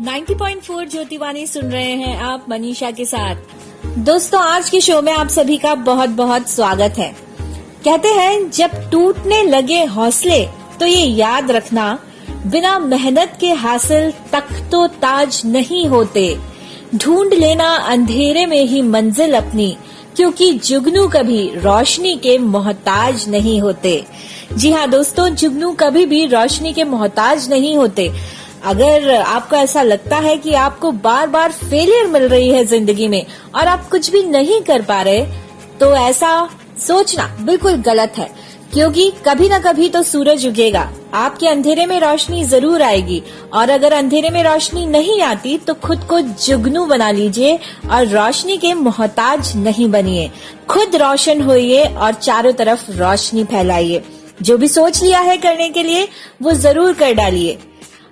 90.4 ज्योतिवाणी सुन रहे हैं आप मनीषा के साथ। दोस्तों, आज के शो में आप सभी का बहुत बहुत स्वागत है। कहते हैं जब टूटने लगे हौसले तो ये याद रखना, बिना मेहनत के हासिल तख्तो ताज नहीं होते। ढूंढ लेना अंधेरे में ही मंजिल अपनी, क्योंकि जुगनू कभी रोशनी के मोहताज नहीं होते। जी हाँ दोस्तों, जुगनू कभी भी रोशनी के मोहताज नहीं होते। अगर आपको ऐसा लगता है कि आपको बार बार फेलियर मिल रही है जिंदगी में और आप कुछ भी नहीं कर पा रहे, तो ऐसा सोचना बिल्कुल गलत है, क्योंकि कभी न कभी तो सूरज उगेगा, आपके अंधेरे में रोशनी जरूर आएगी। और अगर अंधेरे में रोशनी नहीं आती तो खुद को जुगनू बना लीजिए और रोशनी के मोहताज नहीं बनिए। खुद रोशन होइए और चारों तरफ रोशनी फैलाइए। जो भी सोच लिया है करने के लिए वो जरूर कर डालिए।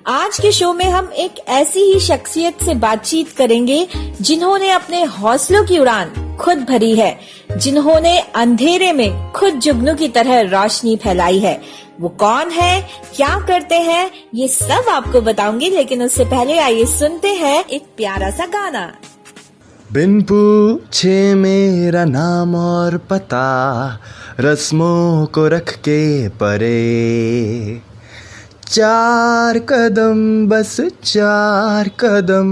आज के शो में हम एक ऐसी ही शख्सियत से बातचीत करेंगे जिन्होंने अपने हौसलों की उड़ान खुद भरी है, जिन्होंने अंधेरे में खुद जुगनू की तरह रोशनी फैलाई है। वो कौन है, क्या करते हैं, ये सब आपको बताऊंगी, लेकिन उससे पहले आइए सुनते हैं एक प्यारा सा गाना। बिन पूछे मेरा नाम और पता, रस्मों को रख के परे, 4 कदम बस 4 कदम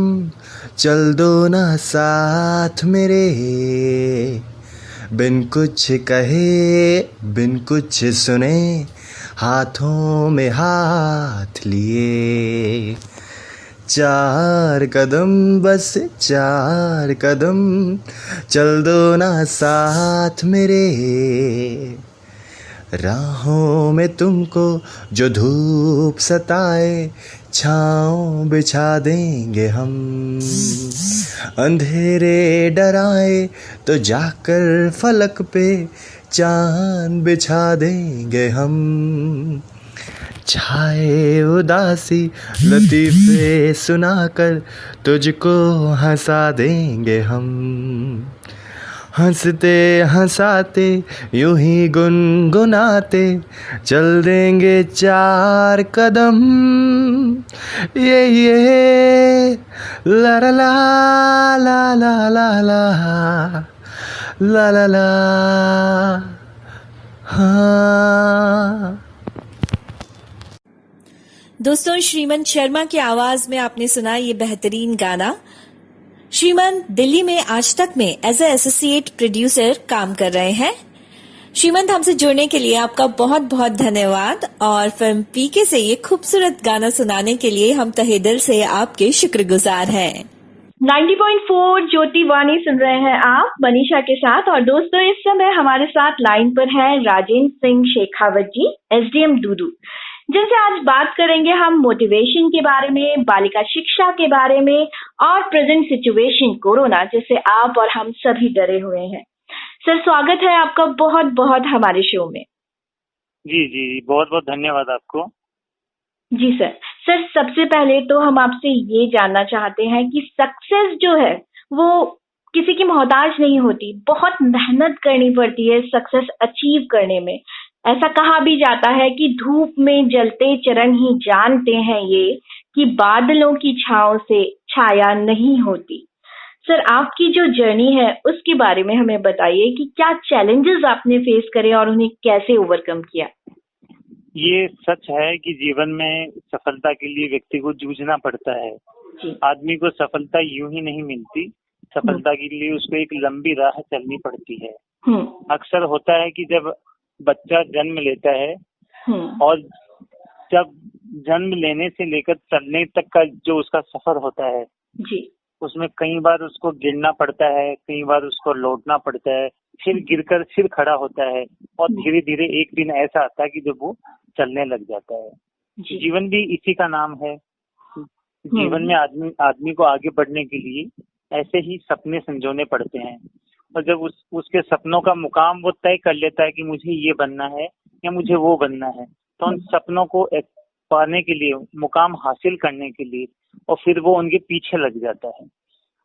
चल दो ना साथ मेरे। बिन कुछ कहे बिन कुछ सुने, हाथों में हाथ लिए, 4 कदम बस 4 कदम चल दो ना साथ मेरे। राहों में तुमको जो धूप सताए, छाँव बिछा देंगे हम। अंधेरे डराए तो जाकर फलक पे चांद बिछा देंगे हम। छाए उदासी लतीफ़े सुनाकर तुझको हंसा देंगे हम। हंसते हंसाते यूं ही गुनगुनाते चल देंगे 4 कदम। ये ला ला ला ला ला ला ला ला ला। हाँ दोस्तों, श्रीमन शर्मा की आवाज में आपने सुना ये बेहतरीन गाना। श्रीमन दिल्ली में आज तक में एज ए एसोसिएट प्रोड्यूसर काम कर रहे हैं। श्रीमंत, हमसे जुड़ने के लिए आपका बहुत बहुत धन्यवाद, और फिल्म पीके से ये खूबसूरत गाना सुनाने के लिए हम तहे दिल से आपके शुक्रगुजार हैं। 90.4 ज्योतिवाणी सुन रहे हैं आप मनीषा के साथ। और दोस्तों, इस समय हमारे साथ लाइन पर है राजेंद्र सिंह शेखावत जी, एसडीएम दूदू, जिनसे आज बात करेंगे हम मोटिवेशन के बारे में, बालिका शिक्षा के बारे में और प्रेजेंट सिचुएशन कोरोना, जिससे आप और हम सभी डरे हुए हैं। सर, स्वागत है आपका बहुत बहुत हमारे शो में। जी जी, बहुत बहुत धन्यवाद आपको। जी सर, सबसे पहले तो हम आपसे ये जानना चाहते हैं कि सक्सेस जो है वो किसी की मोहताज नहीं होती, बहुत मेहनत करनी पड़ती है सक्सेस अचीव करने में। ऐसा कहा भी जाता है कि धूप में जलते चरण ही जानते हैं ये, कि बादलों की छांव से छाया नहीं होती। सर, आपकी जो जर्नी है उसके बारे में हमें बताइए कि क्या चैलेंजेस आपने फेस करे और उन्हें कैसे ओवरकम किया। ये सच है कि जीवन में सफलता के लिए व्यक्ति को जूझना पड़ता है। आदमी को सफलता यूं ही नहीं मिलती, सफलता के लिए उसको एक लंबी राह चलनी पड़ती है। अक्सर होता है कि जब बच्चा जन्म लेता है और जब जन्म लेने से लेकर चलने तक का जो उसका सफर होता है जी, उसमें कई बार उसको गिरना पड़ता है, कई बार उसको लौटना पड़ता है, फिर गिरकर फिर खड़ा होता है और धीरे धीरे एक दिन ऐसा आता है कि जब वो चलने लग जाता है। जीवन भी इसी का नाम है। जीवन में आदमी को आगे बढ़ने के लिए ऐसे ही सपने संजोने पड़ते हैं, और जब उसके सपनों का मुकाम वो तय कर लेता है कि मुझे ये बनना है या मुझे वो बनना है, तो उन सपनों को पाने के लिए, मुकाम हासिल करने के लिए, और फिर वो उनके पीछे लग जाता है।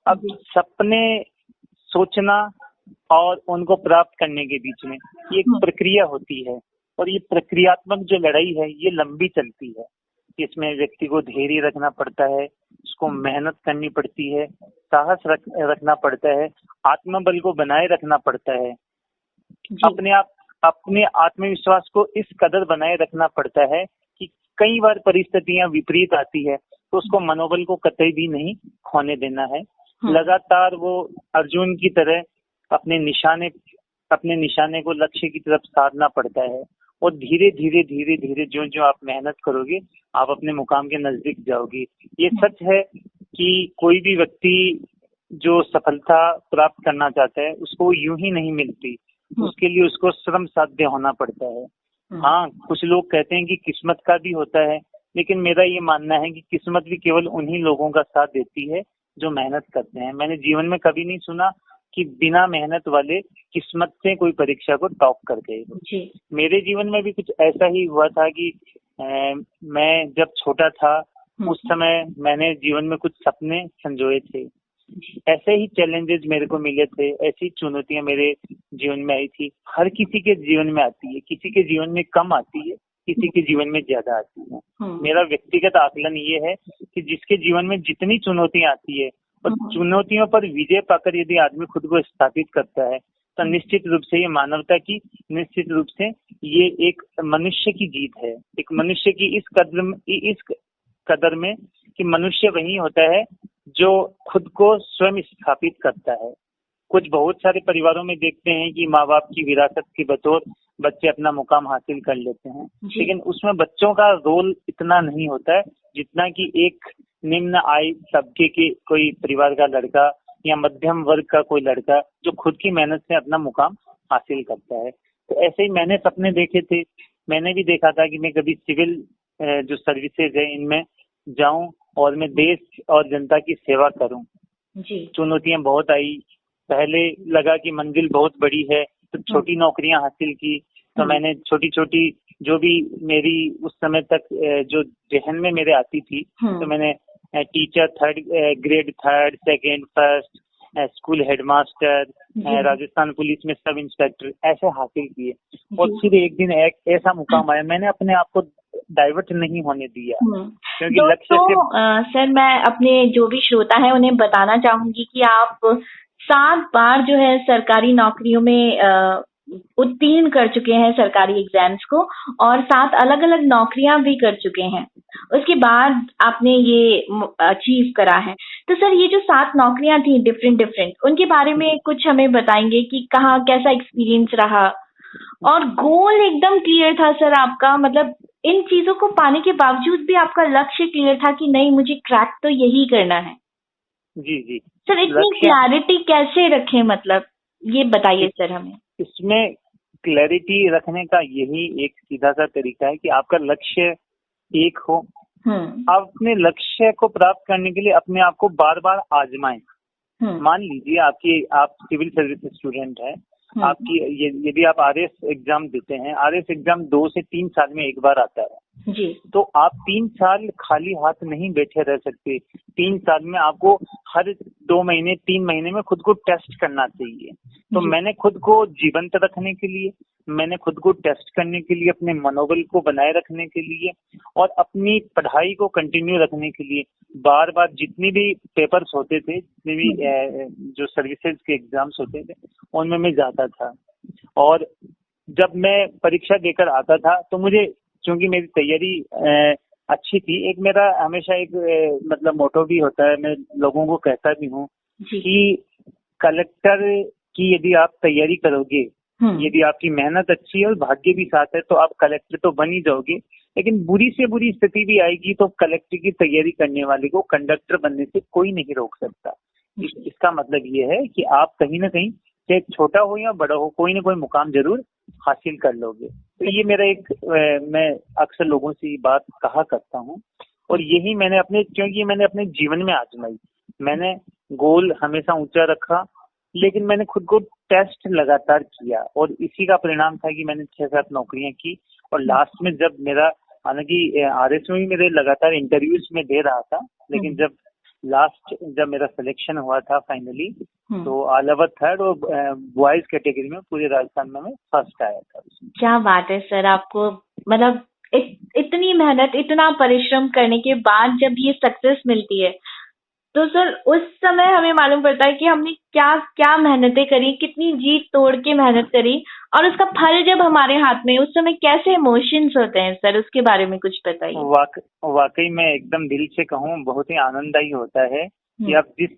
अब सपने सोचना और उनको प्राप्त करने के बीच में ये एक प्रक्रिया होती है, और ये प्रक्रियात्मक जो लड़ाई है ये लंबी चलती है। इसमें व्यक्ति को धैर्य रखना पड़ता है, उसको मेहनत करनी पड़ती है, साहस रखना पड़ता है, आत्मबल को बनाए रखना पड़ता है, अपने आत्मविश्वास को इस कदर बनाए रखना पड़ता है कि कई बार परिस्थितियां विपरीत आती है तो उसको मनोबल को कतई भी नहीं खोने देना है। लगातार वो अर्जुन की तरह अपने निशाने को लक्ष्य की तरफ साधना पड़ता है और धीरे धीरे जो जो आप मेहनत करोगे आप अपने मुकाम के नजदीक जाओगे। ये सच है कि कोई भी व्यक्ति जो सफलता प्राप्त करना चाहता है उसको यूं ही नहीं मिलती, उसके लिए उसको श्रम साध्य होना पड़ता है। हाँ, कुछ लोग कहते हैं कि किस्मत का भी होता है, लेकिन मेरा ये मानना है कि किस्मत भी केवल उन्हीं लोगों का साथ देती है जो मेहनत करते हैं। मैंने जीवन में कभी नहीं सुना कि बिना मेहनत वाले किस्मत से कोई परीक्षा को टॉप कर गए। मेरे जीवन में भी कुछ ऐसा ही हुआ था कि मैं जब छोटा था उस समय मैंने जीवन में कुछ सपने संजोए थे। ऐसे ही चैलेंजेस मेरे को मिले थे, ऐसी चुनौतियां मेरे जीवन में आई थी। हर किसी के जीवन में आती है, किसी के जीवन में कम आती है, किसी के जीवन में ज्यादा आती है। मेरा व्यक्तिगत आकलन ये है कि जिसके जीवन में जितनी चुनौतियां आती है और चुनौतियों पर विजय पाकर यदि आदमी खुद को स्थापित करता है तो निश्चित रूप से ये मानवता की, निश्चित रूप से ये एक मनुष्य की जीत है। एक मनुष्य की इस कदर में कि मनुष्य वही होता है जो खुद को स्वयं स्थापित करता है। कुछ बहुत सारे परिवारों में देखते हैं कि माँ बाप की विरासत के बतौर बच्चे अपना मुकाम हासिल कर लेते हैं, लेकिन उसमें बच्चों का रोल इतना नहीं होता है जितना कि एक निम्न आय तबके के कोई परिवार का लड़का या मध्यम वर्ग का कोई लड़का जो खुद की मेहनत से अपना मुकाम हासिल करता है। तो ऐसे ही मैंने सपने देखे थे। मैंने भी देखा था कि मैं कभी सिविल जो सर्विसेज है इनमें जाऊं और मैं देश और जनता की सेवा करूं। चुनौतियां बहुत आई। पहले लगा कि मंजिल बहुत बड़ी है तो छोटी नौकरियां हासिल की, तो मैंने छोटी छोटी जो भी मेरी उस समय तक जो जहन में मेरे आती थी तो मैंने teacher grade 3rd, 2nd, 1st, school headmaster, Rajasthan police में सब इंस्पेक्टर ऐसे हासिल किए। और फिर एक दिन एक ऐसा मुकाम आया, मैंने अपने आप को डाइवर्ट नहीं होने दिया क्योंकि लक्ष्य से। सर, मैं अपने जो भी श्रोता है उन्हें बताना चाहूंगी कि आप 7 बार जो है सरकारी नौकरियों में उत्तीर्ण कर चुके हैं सरकारी एग्जाम्स को, और 7 अलग अलग नौकरियां भी कर चुके हैं। उसके बाद आपने ये अचीव करा है। तो सर, ये जो 7 नौकरियां थी डिफरेंट, उनके बारे में कुछ हमें बताएंगे कि कहाँ कैसा एक्सपीरियंस रहा? और गोल एकदम क्लियर था सर आपका, मतलब इन चीजों को पाने के बावजूद भी आपका लक्ष्य क्लियर था कि नहीं, मुझे क्रैक तो यही करना है। जी सर, इतनी क्लैरिटी कैसे रखें, मतलब ये बताइए सर हमें। इसमें क्लैरिटी रखने का यही एक सीधा सा तरीका है कि आपका लक्ष्य एक हो। आप अपने लक्ष्य को प्राप्त करने के लिए अपने आप को बार बार आजमाएं। मान लीजिए आप सिविल सर्विस स्टूडेंट है, आपकी यदि आप RS एग्जाम देते हैं, RS एग्जाम 2 से 3 साल में एक बार आता है जी। तो आप 3 साल खाली हाथ नहीं बैठे रह सकते। 3 साल में आपको हर 2 महीने 3 महीने में खुद को टेस्ट करना चाहिए। तो मैंने खुद को जीवंत रखने के लिए, मैंने खुद को टेस्ट करने के लिए, अपने मनोबल को बनाए रखने के लिए और अपनी पढ़ाई को कंटिन्यू रखने के लिए बार बार जितनी भी पेपर्स होते थे, जितने भी जो सर्विसेज के एग्जाम्स होते थे उनमें मैं जाता था। और जब मैं परीक्षा देकर आता था तो मुझे, क्योंकि मेरी तैयारी अच्छी थी, एक मेरा हमेशा एक मतलब मोटो भी होता है, मैं लोगों को कहता भी हूँ कि कलेक्टर की यदि आप तैयारी करोगे, यदि आपकी मेहनत अच्छी है और भाग्य भी साथ है तो आप कलेक्टर तो बन ही जाओगे, लेकिन बुरी से बुरी स्थिति भी आएगी तो कलेक्टर की तैयारी करने वाले को कंडक्टर बनने से कोई नहीं रोक सकता। इसका मतलब ये है कि आप कहीं ना कहीं, चाहे छोटा हो या बड़ा हो, कोई ना कोई मुकाम जरूर हासिल कर लोगे। तो ये मेरा एक मैं अक्सर लोगों से ये बात कहा करता हूँ और यही क्योंकि मैंने अपने जीवन में आजमाई। मैंने गोल हमेशा ऊंचा रखा, लेकिन मैंने खुद को टेस्ट लगातार किया और इसी का परिणाम था कि मैंने 6-7 नौकरियां की। और लास्ट में जब मेरा, हालांकि RS में भी मेरे लगातार इंटरव्यूज में दे रहा था, लेकिन जब मेरा सिलेक्शन हुआ था फाइनली, तो ऑल ओवर 3rd और बॉयज कैटेगरी में पूरे राजस्थान में मैं फर्स्ट आया था। क्या बात है सर, आपको मतलब इतनी मेहनत, इतना परिश्रम करने के बाद जब ये सक्सेस मिलती है तो सर उस समय हमें मालूम पड़ता है कि हमने क्या क्या मेहनतें करी, कितनी जी तोड़ के मेहनत करी, और उसका फल जब हमारे हाथ में, उस समय कैसे इमोशंस होते हैं सर, उसके बारे में कुछ बताइए। वाकई में एकदम दिल से कहूँ, बहुत ही आनंददायी होता है कि आप जिस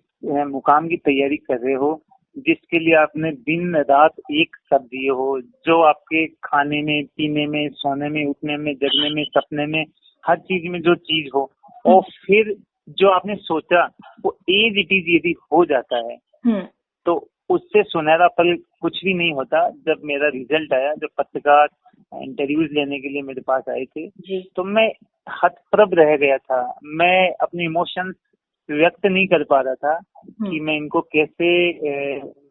मुकाम की तैयारी कर रहे हो, जिसके लिए आपने दिन रात एक कर दिए हो, जो आपके खाने में, पीने में, सोने में, उठने में, जगने में, सपने में, हर चीज में जो चीज हो, और फिर जो आपने सोचा वो एज इट इज यदि हो जाता है तो उससे सुनहरा फल कुछ भी नहीं होता। जब मेरा रिजल्ट आया, जब पत्रकार इंटरव्यूज लेने के लिए मेरे पास आए थे तो मैं हतप्रभ रह गया था। मैं अपने इमोशंस व्यक्त नहीं कर पा रहा था कि मैं इनको कैसे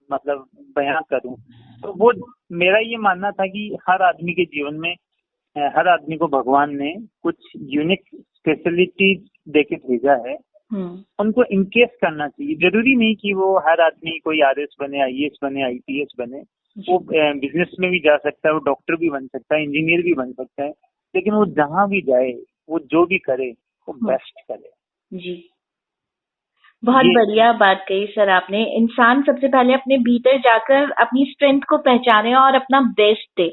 मतलब बयां करूं। तो वो मेरा ये मानना था कि हर आदमी के जीवन में हर आदमी को भगवान ने कुछ यूनिक स्पेशलिटी देके भेजा है, उनको इनकेस करना चाहिए। जरूरी नहीं कि वो हर आदमी कोई आरएस बने, आईएएस बने, आईपीएस बने, वो बिजनेस में भी जा सकता है, वो डॉक्टर भी बन सकता है, इंजीनियर भी बन सकता है, लेकिन वो जहाँ भी जाए, वो जो भी करे वो बेस्ट करे। जी, बहुत बढ़िया बात कही सर आपने। इंसान सबसे पहले अपने भीतर जाकर अपनी स्ट्रेंथ को पहचाने और अपना बेस्ट दे।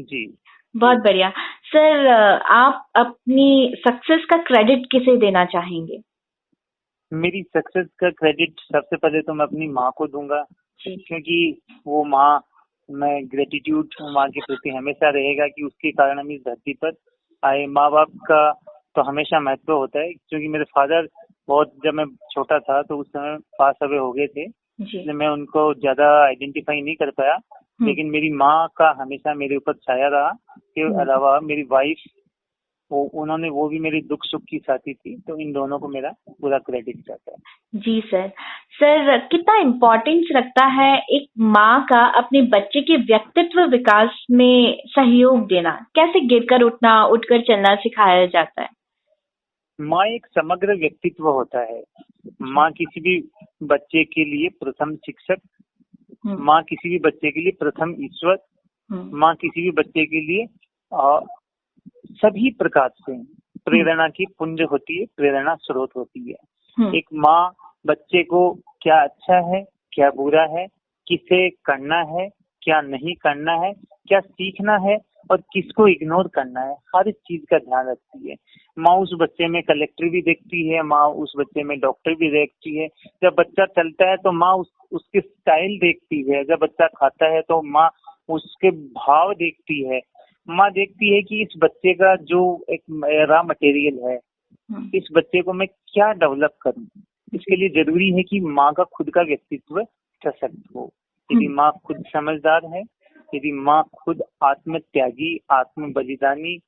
जी, बहुत बढ़िया सर। आप अपनी सक्सेस का क्रेडिट किसे देना चाहेंगे? मेरी सक्सेस का क्रेडिट सबसे पहले तो मैं अपनी माँ को दूंगा, क्योंकि वो माँ, मैं ग्रेटिट्यूड माँ के प्रति हमेशा रहेगा कि उसके कारण हम इस धरती पर आए। माँ बाप का तो हमेशा महत्व होता है, क्योंकि मेरे फादर बहुत, जब मैं छोटा था तो उस समय पास अवे हो गए थे, इसलिए मैं उनको ज्यादा आइडेंटिफाई नहीं कर पाया, लेकिन मेरी माँ का हमेशा मेरे ऊपर छाया रहा। के अलावा मेरी वाइफ, उन्होंने, वो भी मेरी दुख सुख की साथी थी, तो इन दोनों को मेरा पूरा क्रेडिट जाता है। जी सर। सर कितना इम्पोर्टेंस रखता है एक माँ का अपने बच्चे के व्यक्तित्व विकास में सहयोग देना? कैसे गिरकर उठना, उठकर चलना सिखाया जाता है? माँ एक समग्र व्यक्तित्व होता है। माँ किसी भी बच्चे के लिए प्रथम शिक्षक, माँ किसी भी बच्चे के लिए प्रथम ईश्वर, माँ किसी भी बच्चे के लिए सभी प्रकार से प्रेरणा की पुंज होती है, प्रेरणा स्रोत होती है। एक माँ बच्चे को क्या अच्छा है, क्या बुरा है, किसे करना है, क्या नहीं करना है, क्या सीखना है और किसको इग्नोर करना है, हर चीज का ध्यान रखती है। माँ उस बच्चे में कलेक्टर भी देखती है, माँ उस बच्चे में डॉक्टर भी देखती है। जब बच्चा चलता है तो माँ उसके स्टाइल देखती है, जब बच्चा खाता है तो माँ उसके भाव देखती है। माँ देखती है कि इस बच्चे का जो एक रॉ मटेरियल है, इस बच्चे को मैं क्या डेवलप करूं। इसके लिए जरूरी है कि माँ का खुद का व्यक्तित्व सशक्त हो। यदि माँ खुद समझदार है, यदि माँ खुद आत्मत्यागी, आत्म बलिदानी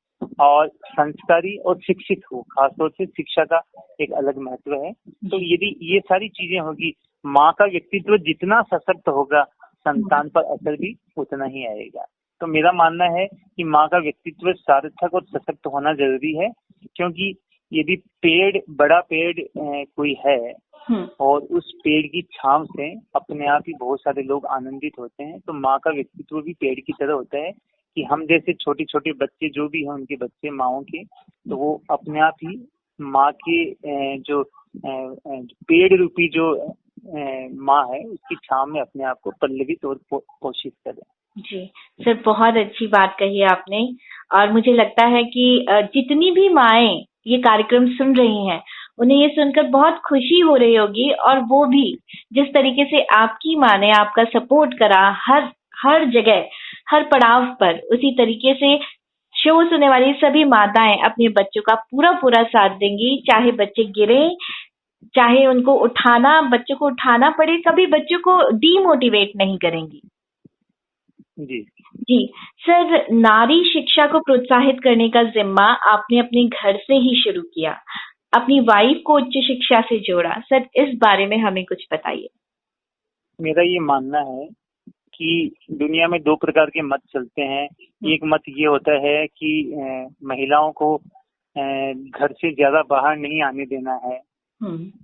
और संस्कारी और शिक्षित हो, खासतौर से शिक्षा का एक अलग महत्व है, तो यदि ये सारी चीजें होगी, माँ का व्यक्तित्व जितना सशक्त होगा, संतान पर असर भी उतना ही आएगा। तो मेरा मानना है कि माँ का व्यक्तित्व सार्थक और सशक्त होना जरूरी है, क्योंकि यदि बड़ा पेड़ कोई है और उस पेड़ की छांव से अपने आप ही बहुत सारे लोग आनंदित होते हैं, तो माँ का व्यक्तित्व भी पेड़ की तरह होता है कि हम जैसे छोटे छोटे बच्चे जो भी हैं, उनके बच्चे माँओं के, तो वो अपने आप ही माँ के जो पेड़ रूपी जो माँ है, उसकी छांव में अपने आप को पल्लवित और पोषित करें। जी सर, बहुत अच्छी बात कही आपने। और मुझे लगता है कि जितनी भी माएं ये कार्यक्रम सुन रही हैं, उन्हें ये सुनकर बहुत खुशी हो रही होगी, और वो भी जिस तरीके से आपकी माँ ने आपका सपोर्ट करा हर जगह, हर पड़ाव पर, उसी तरीके से शो सुनने वाली सभी माताएं अपने बच्चों का पूरा साथ देंगी। चाहे बच्चे गिरे, चाहे उनको बच्चों को उठाना पड़े, कभी बच्चों को डीमोटिवेट नहीं करेंगी। जी सर, नारी शिक्षा को प्रोत्साहित करने का जिम्मा आपने अपने घर से ही शुरू किया, अपनी वाइफ को उच्च शिक्षा से जोड़ा। सर इस बारे में हमें कुछ बताइए। मेरा ये मानना है कि दुनिया में दो प्रकार के मत चलते हैं। एक मत ये होता है कि महिलाओं को घर से ज्यादा बाहर नहीं आने देना है,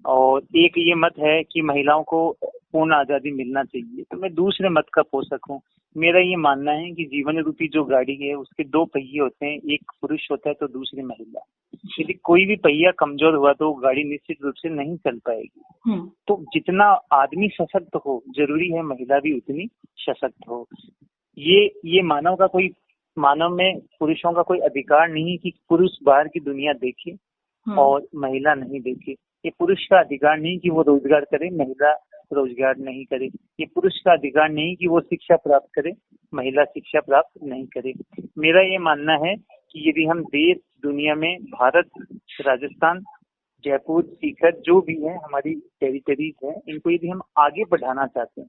और एक ये मत है कि महिलाओं को पूर्ण आजादी मिलना चाहिए। तो मैं दूसरे मत का पोषक हूँ। मेरा ये मानना है कि जीवन रूपी जो गाड़ी है, उसके दो पहिए होते हैं, एक पुरुष होता है तो दूसरी महिला। यदि कोई भी पहिया कमजोर हुआ तो गाड़ी निश्चित रूप से नहीं चल पाएगी। तो जितना आदमी सशक्त हो, जरूरी है महिला भी उतनी सशक्त हो। ये मानव में पुरुषों का कोई अधिकार नहीं कि पुरुष बाहर की दुनिया देखे और महिला नहीं देखे। ये पुरुष का अधिकार नहीं कि वो रोजगार करे, महिला रोजगार नहीं करे। ये पुरुष का अधिकार नहीं कि वो शिक्षा प्राप्त करे, महिला शिक्षा प्राप्त नहीं करे। मेरा ये मानना है कि यदि हम देश दुनिया में भारत, राजस्थान, जयपुर, सीकर जो भी है हमारी टेरिटरीज है, इनको यदि हम आगे बढ़ाना चाहते हैं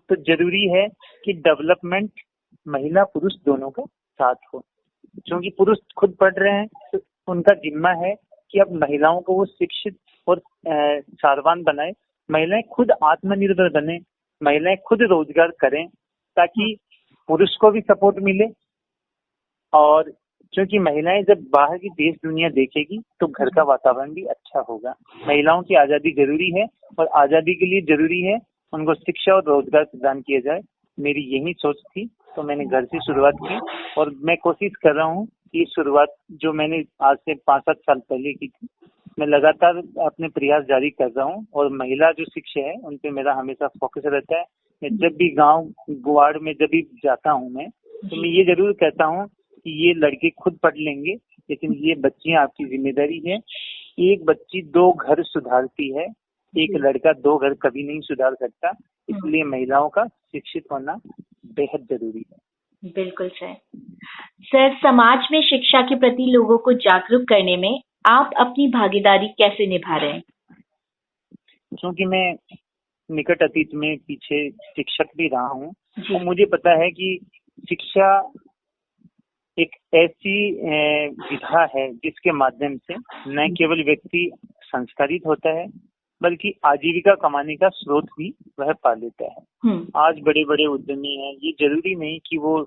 तो जरूरी है कि डेवलपमेंट महिला पुरुष दोनों का साथ हो। क्योंकि पुरुष खुद पढ़ रहे हैं तो उनका जिम्मा है कि अब महिलाओं को वो शिक्षित और सारवान बनाए, महिलाएं खुद आत्मनिर्भर बने, महिलाएं खुद रोजगार करें, ताकि पुरुष को भी सपोर्ट मिले। और क्योंकि महिलाएं जब बाहर की देश दुनिया देखेगी तो घर का वातावरण भी अच्छा होगा। महिलाओं की आजादी जरूरी है और आजादी के लिए जरूरी है उनको शिक्षा और रोजगार प्रदान किया जाए। मेरी यही सोच थी, तो मैंने घर से शुरुआत की और मैं कोशिश कर रहा हूँ कि शुरुआत जो मैंने आज से 5-7 साल पहले की थी, मैं लगातार अपने प्रयास जारी कर रहा हूँ। और महिला जो शिक्षा है उन पे मेरा हमेशा फोकस रहता है। मैं जब भी गांव गुआड़ में जब भी जाता हूँ मैं, तो मैं ये जरूर कहता हूँ कि ये लड़के खुद पढ़ लेंगे, लेकिन ये बच्चियां आपकी जिम्मेदारी है। एक बच्ची 2 घर सुधारती है, एक लड़का 2 घर कभी नहीं सुधार सकता। इसलिए महिलाओं का शिक्षित होना बेहद जरूरी है। बिल्कुल सर, समाज में शिक्षा के प्रति लोगों को जागरूक करने में आप अपनी भागीदारी कैसे निभा रहे हैं? क्योंकि मैं निकट अतीत में पीछे शिक्षक भी रहा हूँ, तो मुझे पता है कि शिक्षा एक ऐसी विधा है जिसके माध्यम से न केवल व्यक्ति संस्कारित होता है, बल्कि आजीविका कमाने का स्रोत भी वह पा लेता है। आज बड़े बड़े उद्यमी हैं, ये जरूरी नहीं कि वो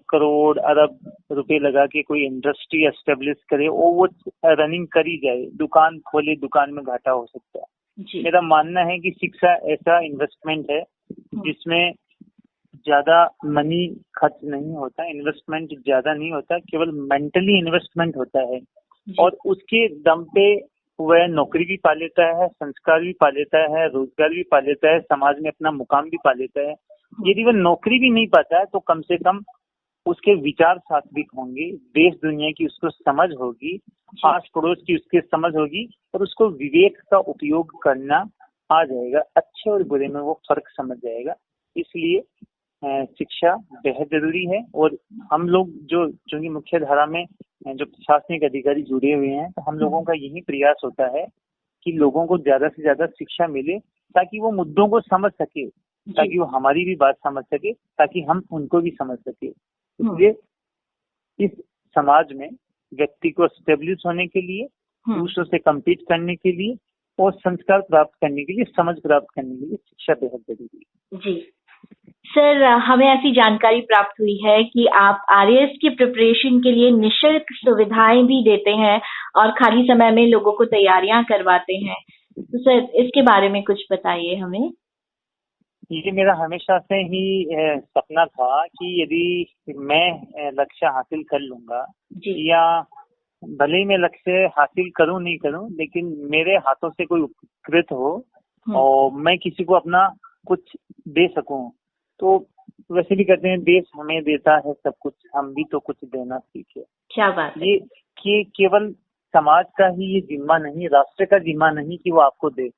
करोड़ अरब रुपए लगा के कोई इंडस्ट्री एस्टेब्लिश करे और वो रनिंग करी जाए, दुकान खोले, दुकान में घाटा हो सकता है। मेरा मानना है कि शिक्षा ऐसा इन्वेस्टमेंट है जिसमें ज्यादा मनी खर्च नहीं होता, इन्वेस्टमेंट ज्यादा नहीं होता, केवल मेंटली इन्वेस्टमेंट होता है। और उसके दम पे वह नौकरी भी पा लेता है, संस्कार भी पा लेता है, रोजगार भी पा लेता है, समाज में अपना मुकाम भी पा लेता है। यदि वह नौकरी भी नहीं पाता है तो कम से कम उसके विचार सात्विक होंगे, देश दुनिया की उसको समझ होगी, आस पड़ोस की उसकी समझ होगी और उसको विवेक का उपयोग करना आ जाएगा। अच्छे और बुरे में वो फर्क समझ जाएगा। इसलिए शिक्षा बेहद जरूरी है। और हम लोग जो मुख्य धारा में जो प्रशासनिक अधिकारी जुड़े हुए हैं, तो हम लोगों का यही प्रयास होता है कि लोगों को ज्यादा से ज्यादा शिक्षा मिले, ताकि वो मुद्दों को समझ सके, ताकि वो हमारी भी बात समझ सके, ताकि हम उनको भी समझ सके। इसलिए इस समाज में व्यक्ति को स्टेब्लिश होने के लिए, दूसरों से कम्पीट करने के लिए और संस्कार प्राप्त करने के लिए, समझ प्राप्त करने के लिए शिक्षा बेहद जरूरी है। जी सर, हमें ऐसी जानकारी प्राप्त हुई है कि आप RAS की प्रिपरेशन के लिए निःशुल्क सुविधाएं भी देते हैं और खाली समय में लोगों को तैयारियां करवाते हैं। तो सर, इसके बारे में कुछ बताइए हमें। ये मेरा हमेशा से ही सपना था कि यदि मैं लक्ष्य हासिल कर लूंगा, या भले ही मैं लक्ष्य हासिल करूं नहीं करूं, लेकिन मेरे हाथों से कोई उपकृत हो और मैं किसी को अपना कुछ दे सकूं। तो वैसे भी कहते हैं देश हमें देता है सब कुछ, हम भी तो कुछ देना सीखे। क्या बात है। ये कि केवल समाज का ही ये जिम्मा नहीं, राष्ट्र का जिम्मा नहीं कि वो आपको दे।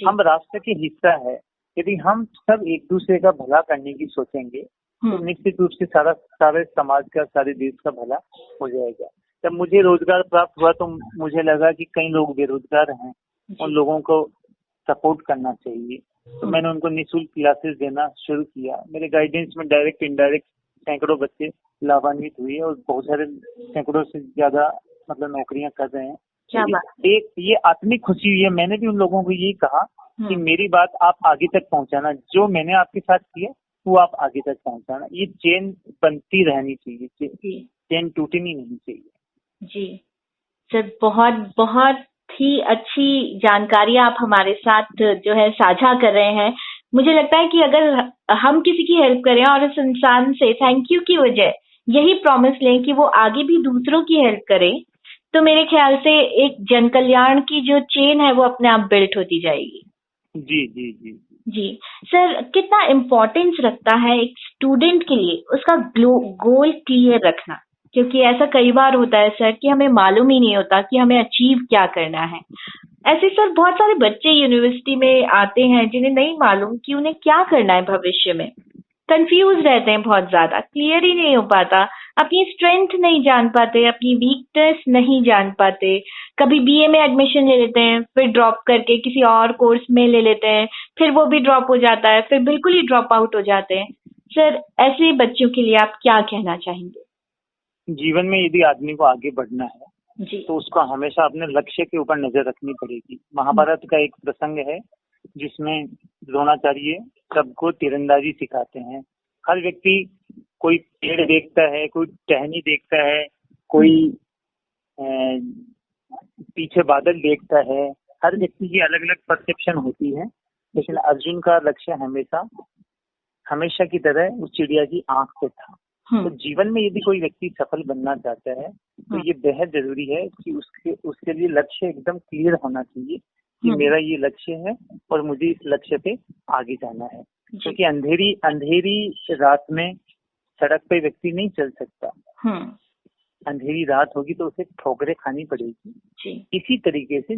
हम राष्ट्र के हिस्सा है। यदि हम सब एक दूसरे का भला करने की सोचेंगे तो निश्चित रूप से सारे समाज का, सारे देश का भला हो जाएगा। जब मुझे रोजगार प्राप्त हुआ तो मुझे लगा कि कई लोग बेरोजगार हैं, उन लोगों को सपोर्ट करना चाहिए। तो मैंने उनको निःशुल्क क्लासेस देना शुरू किया। मेरे गाइडेंस में डायरेक्ट इनडायरेक्ट सैकड़ों बच्चे लाभान्वित हुए और बहुत सारे सैकड़ों से ज्यादा नौकरियां कर रहे हैं। एक ये आत्मिक खुशी हुई है। मैंने भी उन लोगों को यही कहा कि मेरी बात आप आगे तक पहुंचाना, जो मैंने आपके साथ किया वो आप आगे तक पहुंचाना। ये चेन बनती रहनी चाहिए, चेन टूटनी नहीं चाहिए। जी सर, बहुत बहुत ही अच्छी जानकारी आप हमारे साथ जो है साझा कर रहे हैं। मुझे लगता है कि अगर हम किसी की हेल्प करें और उस इंसान से थैंक यू की वजह यही प्रॉमिस लें कि वो आगे भी दूसरों की हेल्प करे, तो मेरे ख्याल से एक जन कल्याण की जो चेन है वो अपने आप बिल्ट होती जाएगी। जी जी जी जी सर, कितना इम्पोर्टेंस रखता है एक स्टूडेंट के लिए उसका गोल क्लियर रखना, क्योंकि ऐसा कई बार होता है सर कि हमें मालूम ही नहीं होता कि हमें अचीव क्या करना है। ऐसे सर बहुत सारे बच्चे यूनिवर्सिटी में आते हैं जिन्हें नहीं मालूम कि उन्हें क्या करना है भविष्य में, कंफ्यूज रहते हैं, बहुत ज्यादा क्लियर ही नहीं हो पाता, अपनी स्ट्रेंथ नहीं जान पाते, अपनी वीकनेस नहीं जान पाते। कभी बीए में एडमिशन ले लेते हैं, फिर ड्रॉप करके किसी और कोर्स में ले लेते हैं, फिर वो भी ड्रॉप हो जाता है, फिर बिल्कुल ही ड्रॉप आउट हो जाते हैं। सर ऐसे बच्चों के लिए आप क्या कहना चाहेंगे? जीवन में यदि आदमी को आगे बढ़ना है जी तो उसको हमेशा अपने लक्ष्य के ऊपर नजर रखनी पड़ेगी। महाभारत का एक प्रसंग है जिसमें द्रोणाचार्य सबको तीरंदाजी सिखाते हैं। हर व्यक्ति कोई पेड़ देखता है, कोई टहनी देखता है, कोई अ, पीछे बादल देखता है। हर व्यक्ति की अलग अलग परसेप्शन होती है, लेकिन अर्जुन का लक्ष्य हमेशा हमेशा की तरह उस चिड़िया की आंख पे था। तो जीवन में यदि कोई व्यक्ति सफल बनना चाहता है तो ये बेहद जरूरी है कि उसके लिए लक्ष्य एकदम क्लियर होना चाहिए कि मेरा ये लक्ष्य है और मुझे इस लक्ष्य पे आगे जाना है। क्योंकि अंधेरी अंधेरी रात में सड़क पे व्यक्ति नहीं चल सकता। अंधेरी रात होगी तो उसे ठोकरें खानी पड़ेगी। इसी तरीके से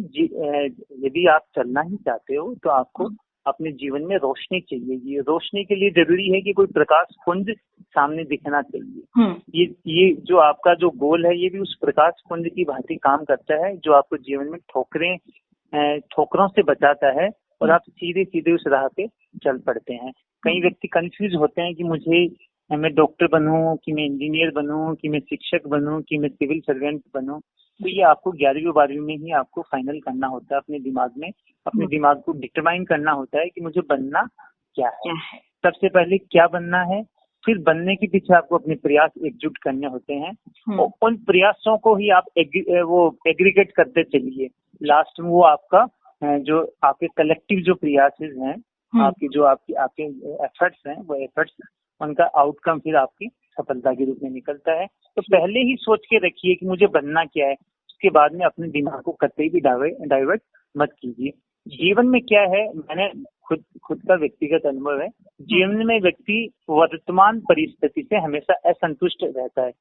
यदि आप चलना ही चाहते हो तो आपको अपने जीवन में रोशनी चाहिए। ये रोशनी के लिए जरूरी है कि कोई प्रकाश पुंज सामने दिखना चाहिए। ये जो आपका जो गोल है ये भी उस प्रकाश पुंज की भांति काम करता है जो आपको जीवन में ठोकरों से बचाता है और आप सीधे सीधे उस राह पे चल पड़ते हैं। कई व्यक्ति कंफ्यूज होते हैं कि मैं डॉक्टर बनूं, कि मैं इंजीनियर बनूं, कि मैं शिक्षक बनूं, कि मैं सिविल सर्वेंट बनूं। तो ये आपको 11वीं 12वीं में ही आपको फाइनल करना होता है अपने दिमाग में। अपने दिमाग को डिटरमाइन करना होता है कि मुझे बनना क्या है। सबसे पहले क्या बनना है, फिर बनने के पीछे आपको अपने प्रयास एकजुट करने होते हैं और उन प्रयासों को ही आप एग्रीगेट करते चलिए। लास्ट में वो आपका जो आपके कलेक्टिव जो प्रयास हैं, आपके एफर्ट्स हैं, वो एफर्ट्स उनका आउटकम फिर आपकी सफलता के रूप में निकलता है। तो पहले ही सोच के रखिए कि मुझे बनना क्या है, उसके बाद में अपने दिमाग को कतई भी डाइवर्ट मत कीजिए। जीवन में क्या है, मैंने खुद का व्यक्तिगत अनुभव है, जीवन में व्यक्ति वर्तमान परिस्थिति से हमेशा असंतुष्ट रहता है।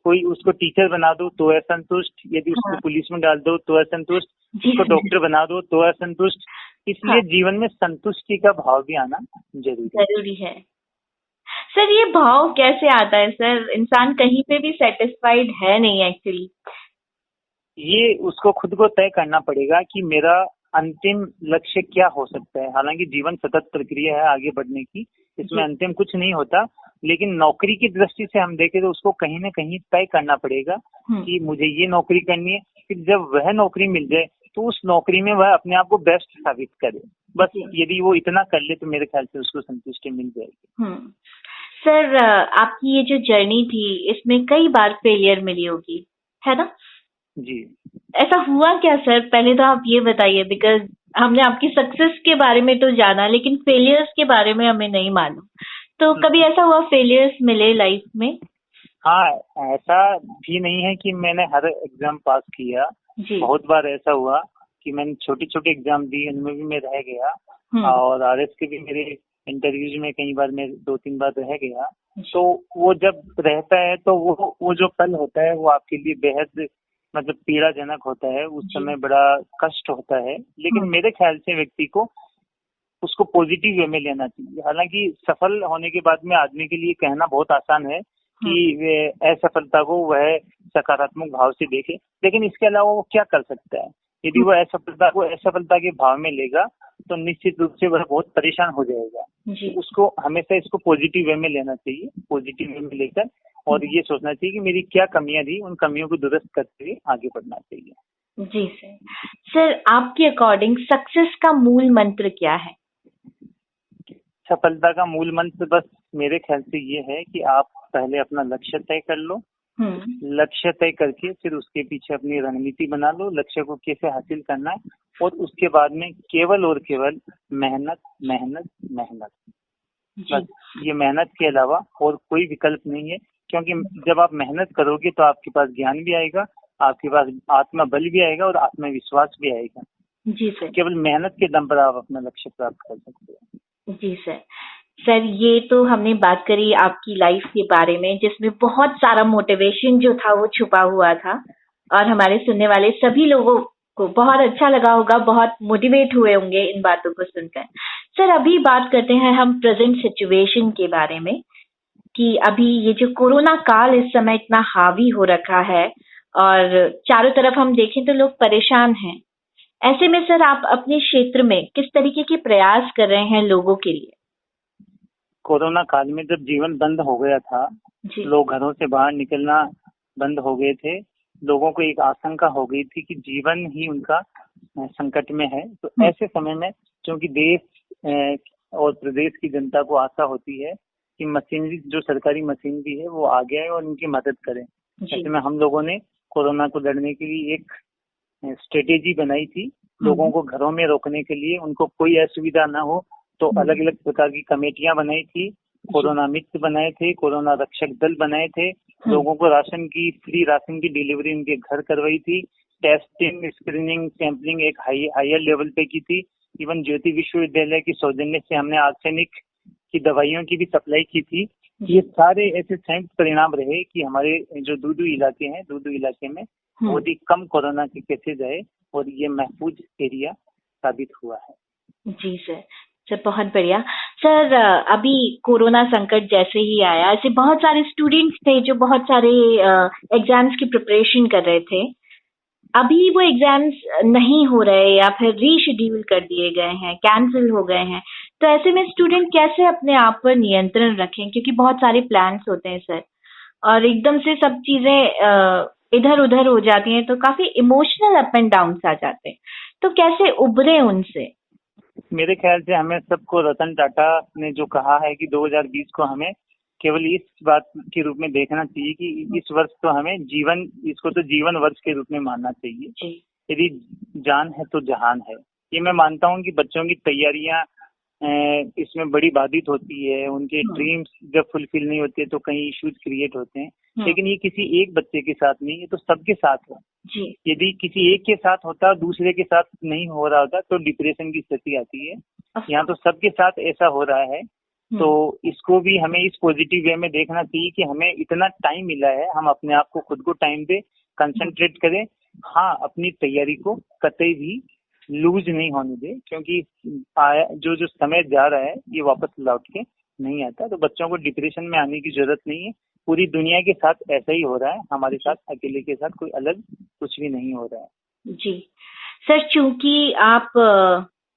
कोई उसको टीचर बना दो तो असंतुष्ट, यदि उसको पुलिस में डाल दो तो असंतुष्ट, उसको डॉक्टर बना दो तो असंतुष्ट। इसलिए जीवन में संतुष्टि का भाव भी आना जरूरी है। सर ये भाव कैसे आता है सर? इंसान कहीं पे भी सेटिस्फाइड है नहीं एक्चुअली। ये उसको खुद को तय करना पड़ेगा कि मेरा अंतिम लक्ष्य क्या हो सकता है। हालांकि जीवन सतत प्रक्रिया है आगे बढ़ने की, इसमें अंतिम कुछ नहीं होता, लेकिन नौकरी की दृष्टि से हम देखें तो उसको कहीं ना कहीं तय करना पड़ेगा कि मुझे ये नौकरी करनी है। फिर जब वह नौकरी मिल जाए तो उस नौकरी में वह अपने आप को बेस्ट साबित करे। बस यदि वो इतना कर ले तो मेरे ख्याल से उसको संतुष्टि मिल जाएगी। सर आपकी ये जो जर्नी थी इसमें कई बार फेलियर मिली होगी, है ना? जी। ऐसा हुआ क्या सर? पहले तो आप ये बताइए, बिकॉज हमने आपकी सक्सेस के बारे में तो जाना लेकिन फेलियर्स के बारे में हमें नहीं मालूम। तो कभी ऐसा हुआ फेलियर्स मिले लाइफ में? हाँ, ऐसा भी नहीं है कि मैंने हर एग्जाम पास किया। बहुत बार ऐसा हुआ कि मैंने छोटे छोटे एग्जाम दिए, उनमें भी मैं रह गया और RS के भी मेरे इंटरव्यूज में कई बार मैं 2-3 बार रह गया। तो वो जब रहता है तो वो जो पल होता है वो आपके लिए बेहद मतलब पीड़ाजनक होता है। उस समय बड़ा कष्ट होता है, लेकिन मेरे ख्याल से व्यक्ति को उसको पॉजिटिव वे में लेना चाहिए। हालांकि सफल होने के बाद में आदमी के लिए कहना बहुत आसान है कि वे असफलता को वह सकारात्मक भाव से देखे, लेकिन इसके अलावा वो क्या कर सकता है। यदि वो असफलता को असफलता के भाव में लेगा तो निश्चित रूप से वह बहुत परेशान हो जाएगा। उसको हमेशा इसको पॉजिटिव वे में लेना चाहिए, पॉजिटिव वे में लेकर और ये सोचना चाहिए कि मेरी क्या कमियां थी, उन कमियों को दुरुस्त करते हुए आगे बढ़ना चाहिए। जी सर, आपके अकॉर्डिंग सक्सेस का मूल मंत्र क्या है? सफलता का मूल मंत्र बस मेरे ख्याल से ये है कि आप पहले अपना लक्ष्य तय कर लो, लक्ष्य तय करके फिर उसके पीछे अपनी रणनीति बना लो, लक्ष्य को कैसे हासिल करना है, और उसके बाद में केवल और केवल मेहनत मेहनत मेहनत। बस ये मेहनत के अलावा और कोई विकल्प नहीं है, क्योंकि जब आप मेहनत करोगे तो आपके पास ज्ञान भी आएगा, आपके पास आत्मबल भी आएगा और आत्मविश्वास भी आएगा। जी सर। केवल मेहनत के दम पर आप अपना लक्ष्य प्राप्त कर सकते हैं। जी सर। सर ये तो हमने बात करी आपकी लाइफ के बारे में, जिसमें बहुत सारा मोटिवेशन जो था वो छुपा हुआ था, और हमारे सुनने वाले सभी लोगों को बहुत अच्छा लगा होगा, बहुत मोटिवेट हुए होंगे इन बातों को सुनकर। सर अभी बात करते हैं हम प्रेजेंट सिचुएशन के बारे में, कि अभी ये जो कोरोना काल इस समय इतना हावी हो रखा है और चारों तरफ हम देखें तो लोग परेशान हैं। ऐसे में सर आप अपने क्षेत्र में किस तरीके के प्रयास कर रहे हैं लोगों के लिए? कोरोना काल में जब जीवन बंद हो गया था, लोग घरों से बाहर निकलना बंद हो गए थे, लोगों को एक आशंका हो गई थी कि जीवन ही उनका संकट में है। तो ऐसे समय में क्योंकि देश और प्रदेश की जनता को आशा होती है कि मशीनरी, जो सरकारी मशीनरी है वो आगे आए और उनकी मदद करें। ऐसे में हम लोगों ने कोरोना को लड़ने के लिए एक स्ट्रेटेजी बनाई थी, लोगों को घरों में रोकने के लिए, उनको कोई असुविधा ना हो, तो अलग अलग प्रकार की कमेटियां बनाई थी, कोरोना मित्र बनाए थे, कोरोना रक्षक दल बनाए थे, लोगों को राशन की फ्री राशन की डिलीवरी उनके घर करवाई थी, टेस्टिंग, स्क्रीनिंग, सैंपलिंग एक हायर लेवल पे की थी। इवन ज्योति विश्वविद्यालय की सौजन्य से हमने आर्सेनिक की दवाइयों की भी सप्लाई की थी। ये सारे ऐसे संयुक्त परिणाम रहे कि हमारे जो दूदू इलाके हैं, दूदू इलाके में बहुत ही कम कोरोना के केसेज आए और ये महफूज एरिया साबित हुआ है। जी सर। सर बहुत बढ़िया। सर अभी कोरोना संकट जैसे ही आया, ऐसे बहुत सारे स्टूडेंट्स थे जो बहुत सारे एग्जाम्स की प्रिपरेशन कर रहे थे, अभी वो एग्जाम्स नहीं हो रहे या फिर रीशेड्यूल कर दिए गए हैं, कैंसिल हो गए हैं, तो ऐसे में स्टूडेंट कैसे अपने आप पर नियंत्रण रखें? क्योंकि बहुत सारे प्लान्स होते हैं सर, और एकदम से सब चीजें इधर उधर हो जाती हैं, तो काफी इमोशनल अप एंड डाउन आ जाते हैं, तो कैसे उभरे उनसे? मेरे ख्याल से हमें सबको रतन टाटा ने जो कहा है कि 2020 को हमें केवल इस बात के रूप में देखना चाहिए कि इस वर्ष तो हमें इसको तो जीवन वर्ष के रूप में मानना चाहिए। यदि जान है तो जहान है। ये मैं मानता हूँ कि बच्चों की तैयारियां इसमें बड़ी बाधित होती है, उनके ड्रीम्स जब फुलफिल नहीं होते तो कई इश्यूज क्रिएट होते हैं, लेकिन ये किसी एक बच्चे के साथ नहीं, ये तो सबके साथ है। यदि किसी एक के साथ होता, दूसरे के साथ नहीं हो रहा होता, तो डिप्रेशन की स्थिति आती है। यहाँ तो सबके साथ ऐसा हो रहा है, तो इसको भी हमें इस पॉजिटिव वे में देखना चाहिए कि हमें इतना टाइम मिला है, हम अपने आप को खुद को टाइम दे, कंसंट्रेट करें। हाँ, अपनी तैयारी को कतई भी लूज नहीं होने दे, क्योंकि जो समय जा रहा है ये वापस लौट के नहीं आता। तो बच्चों को डिप्रेशन में आने की जरूरत नहीं है। पूरी दुनिया के साथ ऐसा ही हो रहा है, हमारे साथ अकेले के साथ कोई अलग कुछ भी नहीं हो रहा है। जी सर, चूंकि आप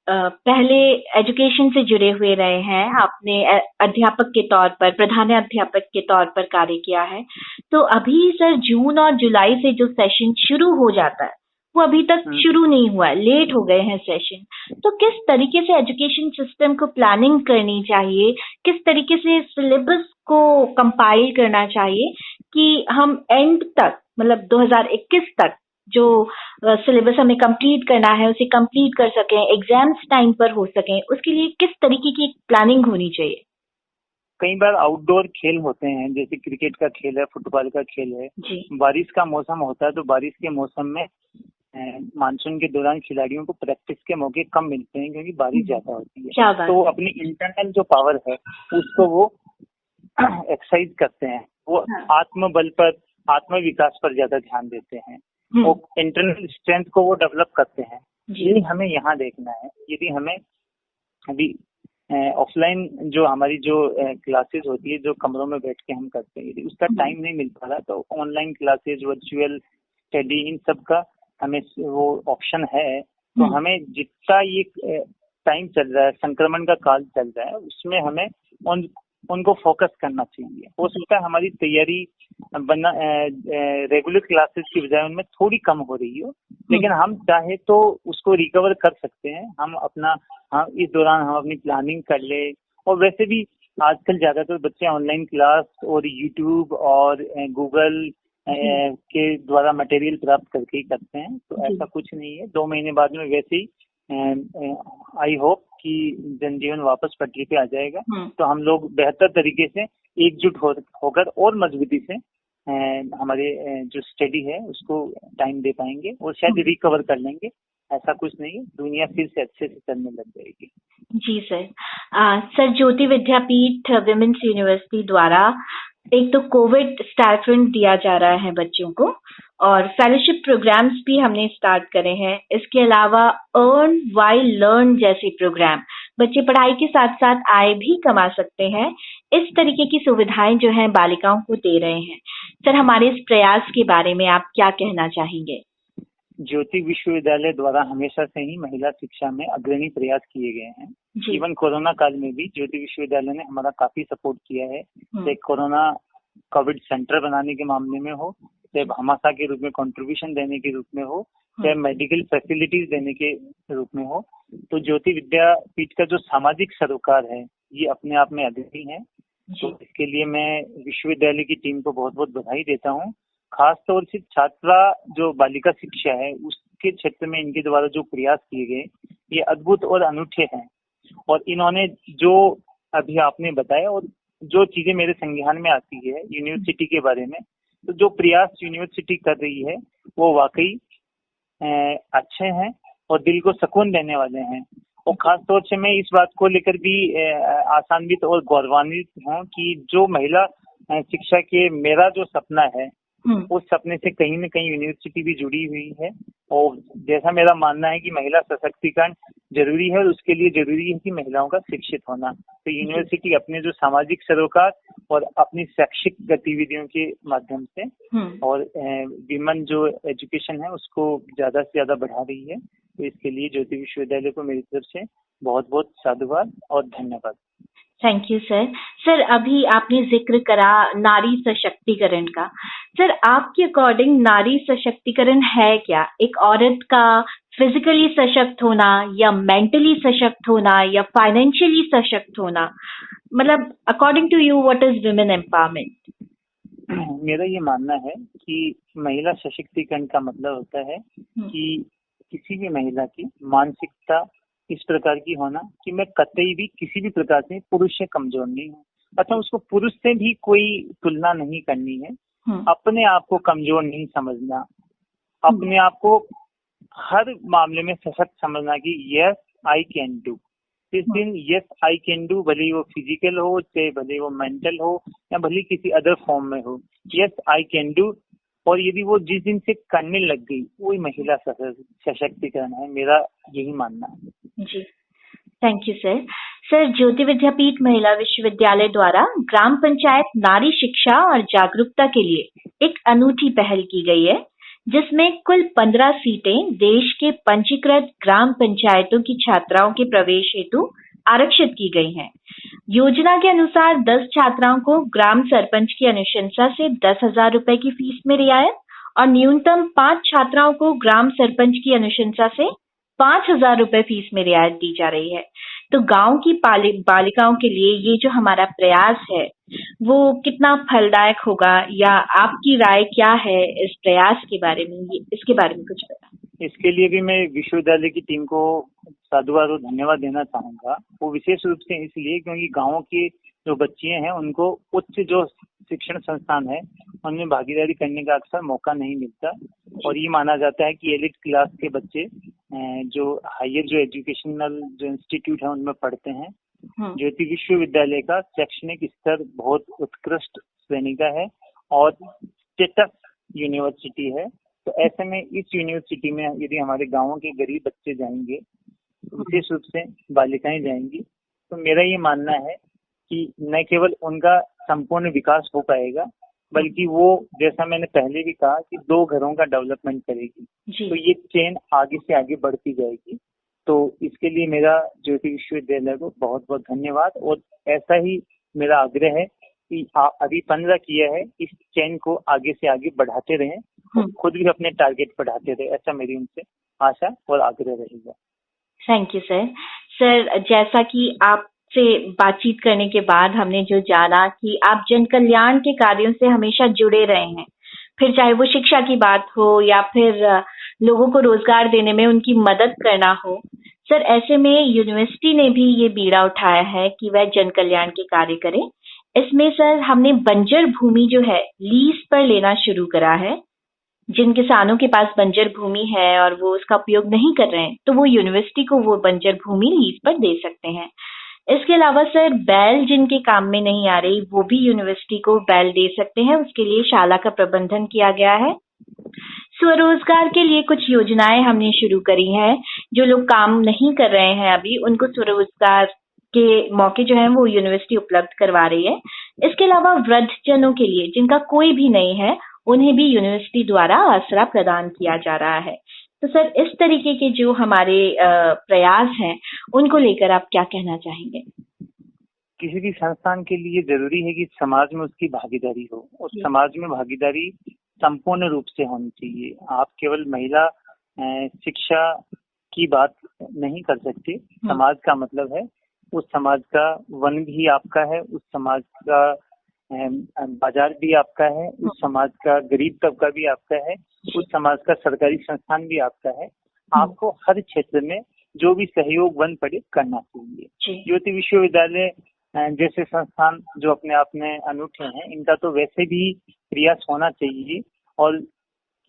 पहले एजुकेशन से जुड़े हुए रहे हैं, आपने अध्यापक के तौर पर, प्रधान अध्यापक के तौर पर कार्य किया है, तो अभी सर जून और जुलाई से जो सेशन शुरू हो जाता है वो अभी तक शुरू नहीं हुआ है, लेट हो गए हैं सेशन। तो किस तरीके से एजुकेशन सिस्टम को प्लानिंग करनी चाहिए, किस तरीके से सिलेबस को कंपाइल करना चाहिए कि हम एंड तक, मतलब 2021 तक जो सिलेबस हमें कंप्लीट करना है उसे कंप्लीट कर सकें, एग्जाम्स टाइम पर हो सकें, उसके लिए किस तरीके की प्लानिंग होनी चाहिए? कई बार आउटडोर खेल होते हैं, जैसे क्रिकेट का खेल है, फुटबॉल का खेल है, बारिश का मौसम होता है, तो बारिश के मौसम में मानसून के दौरान खिलाड़ियों को प्रैक्टिस के मौके कम मिलते हैं क्योंकि बारिश ज्यादा होती है। तो अपनी इंटरनल जो पावर है उसको वो एक्सरसाइज करते हैं, वो आत्मबल पर, आत्मविकास पर ज्यादा ध्यान देते हैं, वो इंटरनल स्ट्रेंथ को वो डेवलप करते हैं। ये हमें यहाँ देखना है। यदि हमें अभी ऑफलाइन जो हमारी जो क्लासेस होती है, जो कमरों में बैठ के हम करते हैं, यदि उसका टाइम नहीं मिल पा रहा, तो ऑनलाइन क्लासेस, वर्चुअल स्टडी, इन सब का हमें वो ऑप्शन है। तो हमें जितना ये टाइम चल रहा है, संक्रमण का काल चल रहा है, उसमें हमें उनको फोकस करना चाहिए। हो सकता है हमारी तैयारी रेगुलर क्लासेस की बजाय उनमें थोड़ी कम हो रही हो, लेकिन हम चाहे तो उसको रिकवर कर सकते हैं। इस दौरान हम अपनी प्लानिंग कर ले। और वैसे भी आजकल ज्यादातर बच्चे ऑनलाइन क्लास और यूट्यूब और गूगल के द्वारा मटेरियल प्राप्त करके ही करते हैं, तो ऐसा कुछ नहीं है। 2 महीने बाद में वैसे ही आई होप कि जनजीवन वापस पटरी पे आ जाएगा। तो हम लोग बेहतर तरीके से एकजुट होकर और मजबूती से हमारे जो स्टडी है उसको टाइम दे पाएंगे और शायद रिकवर कर लेंगे। ऐसा कुछ नहीं है, दुनिया फिर से अच्छे से चलने लग जाएगी। जी सर। सर, ज्योति विद्यापीठ विमेंस यूनिवर्सिटी द्वारा एक तो कोविड स्टाइपेंड दिया जा रहा है बच्चों को, और फेलोशिप प्रोग्राम्स भी हमने स्टार्ट करे हैं। इसके अलावा अर्न वाइल लर्न जैसे प्रोग्राम, बच्चे पढ़ाई के साथ साथ आय भी कमा सकते हैं। इस तरीके की सुविधाएं जो हैं बालिकाओं को दे रहे हैं। सर, हमारे इस प्रयास के बारे में आप क्या कहना चाहेंगे? ज्योति विश्वविद्यालय द्वारा हमेशा से ही महिला शिक्षा में अग्रणी प्रयास किए गए हैं। इवन कोरोना काल में भी ज्योति विश्वविद्यालय ने हमारा काफी सपोर्ट किया है। चाहे कोविड सेंटर बनाने के मामले में हो, चाहे भामाशाह के रूप में कंट्रीब्यूशन देने के रूप में हो, चाहे मेडिकल फैसिलिटीज देने के रूप में हो। तो ज्योति विद्यापीठ का जो सामाजिक सरोकार है ये अपने आप में अग्रणी है। तो इसके लिए मैं विश्वविद्यालय की टीम को बहुत बहुत बधाई देता हूँ। खास तौर से छात्रा जो बालिका शिक्षा है उसके क्षेत्र में इनके द्वारा जो प्रयास किए गए ये अद्भुत और अनूठे हैं। और इन्होंने जो अभी आपने बताया और जो चीजें मेरे संज्ञान में आती है यूनिवर्सिटी के बारे में, तो जो प्रयास यूनिवर्सिटी कर रही है वो वाकई अच्छे हैं और दिल को सुकून देने वाले हैं। और खास तौर से मैं इस बात को लेकर भी आशान्वित और गौरवान्वित हूँ कि जो महिला शिक्षा के मेरा जो सपना है उस सपने से कहीं न कहीं यूनिवर्सिटी भी जुड़ी हुई है। और जैसा मेरा मानना है कि महिला सशक्तिकरण जरूरी है और उसके लिए जरूरी है कि महिलाओं का शिक्षित होना। तो यूनिवर्सिटी अपने जो सामाजिक सरोकार और अपनी शैक्षिक गतिविधियों के माध्यम से और विमेन जो एजुकेशन है उसको ज्यादा से ज्यादा बढ़ा रही है। तो इसके लिए ज्योति विश्वविद्यालय को मेरी तरफ से बहुत बहुत साधुवाद और धन्यवाद। Thank you sir. सर, अभी आपने जिक्र करा नारी सशक्तिकरण का। सर, आपके अकॉर्डिंग नारी सशक्तिकरण है क्या? एक औरत का फिजिकली सशक्त होना या मेंटली सशक्त होना या फाइनेंशियली सशक्त होना, मतलब according to you what is women empowerment? मेरा ये मानना है कि महिला सशक्तिकरण का मतलब होता है कि किसी भी महिला की मानसिकता इस प्रकार की होना कि मैं कतई भी किसी भी प्रकार से पुरुष से कमजोर नहीं हूँ। अच्छा, उसको पुरुष से भी कोई तुलना नहीं करनी है। अपने आप को कमजोर नहीं समझना, अपने आप को हर मामले में सशक्त समझना कि यस आई कैन डू। इस दिन यस आई कैन डू, भले ही वो फिजिकल हो, चाहे भले वो मेंटल हो या भले किसी अदर फॉर्म में हो, यस आई कैन डू। और यदि वो जिस दिन से करने लग गई वही महिला सशक्तिकरण है, मेरा यही मानना है। जी, थैंक यू सर। सर, ज्योति विद्यापीठ महिला विश्वविद्यालय द्वारा ग्राम पंचायत नारी शिक्षा और जागरूकता के लिए एक अनूठी पहल की गई है, जिसमें कुल 15 सीटें देश के पंजीकृत ग्राम पंचायतों की छात्राओं के प्रवेश हेतु आरक्षित की गई हैं। योजना के अनुसार 10 छात्राओं को ग्राम सरपंच की अनुशंसा से 10,000 रुपए की फीस में रियायत और न्यूनतम 5 छात्राओं को ग्राम सरपंच की अनुशंसा से 5,000 रुपए फीस में रियायत दी जा रही है। तो गांव की बालिकाओं के लिए ये जो हमारा प्रयास है वो कितना फलदायक होगा, या आपकी राय क्या है इस प्रयास के बारे में? इसके बारे में कुछ बताएं। इसके लिए भी मैं विश्वविद्यालय की टीम को साधुवाद और धन्यवाद देना चाहूंगा। वो विशेष रूप से इसलिए क्योंकि गाँव की जो बच्चियां हैं उनको उच्च जो शिक्षण संस्थान है उनमें भागीदारी करने का अक्सर मौका नहीं मिलता। और ये माना जाता है कि एलिट क्लास के बच्चे जो हायर जो एजुकेशनल जो इंस्टीट्यूट है उनमें पढ़ते हैं। ज्योति विश्वविद्यालय का शैक्षणिक स्तर बहुत उत्कृष्ट श्रेणी का है और स्टेटस यूनिवर्सिटी है। तो ऐसे में इस यूनिवर्सिटी में यदि हमारे गाँवों के गरीब बच्चे जाएंगे, विशेष रूप से बालिकाएं जाएंगी, तो मेरा ये मानना है कि न केवल उनका संपूर्ण विकास हो पाएगा बल्कि वो, जैसा मैंने पहले भी कहा, कि 2 घरों का डेवलपमेंट करेगी। तो ये चेन आगे से आगे बढ़ती जाएगी। तो इसके लिए मेरा ज्योति विश्वविद्यालय को बहुत बहुत धन्यवाद। और ऐसा ही मेरा आग्रह है कि अभी 15 किया है, इस चेन को आगे से आगे बढ़ाते रहें और खुद भी अपने टारगेट बढ़ाते रहे, ऐसा मेरी उनसे आशा और आग्रह रहेगा। Thank you sir. सर, जैसा कि आपसे बातचीत करने के बाद हमने जो जाना कि आप जन कल्याण के कार्यों से हमेशा जुड़े रहे हैं, फिर चाहे वो शिक्षा की बात हो या फिर लोगों को रोजगार देने में उनकी मदद करना हो। सर, ऐसे में यूनिवर्सिटी ने भी ये बीड़ा उठाया है कि वह जन कल्याण के कार्य करें। इसमें सर हमने बंजर भूमि जो है लीज पर लेना शुरू करा है। जिन किसानों के पास बंजर भूमि है और वो उसका उपयोग नहीं कर रहे हैं, तो वो यूनिवर्सिटी को वो बंजर भूमि लीज पर दे सकते हैं। इसके अलावा सर बैल जिनके काम में नहीं आ रही, वो भी यूनिवर्सिटी को बैल दे सकते हैं। उसके लिए शाला का प्रबंधन किया गया है। स्वरोजगार के लिए कुछ योजनाएं हमने शुरू करी हैं। जो लोग काम नहीं कर रहे हैं अभी, उनको स्वरोजगार के मौके जो है वो यूनिवर्सिटी उपलब्ध करवा रही है। इसके अलावा वृद्धजनों के लिए जिनका कोई भी नहीं है, उन्हें भी यूनिवर्सिटी द्वारा आसरा प्रदान किया जा रहा है। तो सर इस तरीके के जो हमारे प्रयास हैं, उनको लेकर आप क्या कहना चाहेंगे? किसी भी संस्थान के लिए जरूरी है कि समाज में उसकी भागीदारी हो, और समाज में भागीदारी संपूर्ण रूप से होनी चाहिए। आप केवल महिला शिक्षा की बात नहीं कर सकते। समाज का मतलब है उस समाज का वन भी आपका है, उस समाज का बाजार भी आपका है, उस समाज का गरीब तबका भी आपका है, उस समाज का सरकारी संस्थान भी आपका है। आपको हर क्षेत्र में जो भी सहयोग बन पड़े करना चाहिए। ज्योति विश्वविद्यालय जैसे संस्थान जो अपने आप में अनूठे हैं, इनका तो वैसे भी प्रयास होना चाहिए, और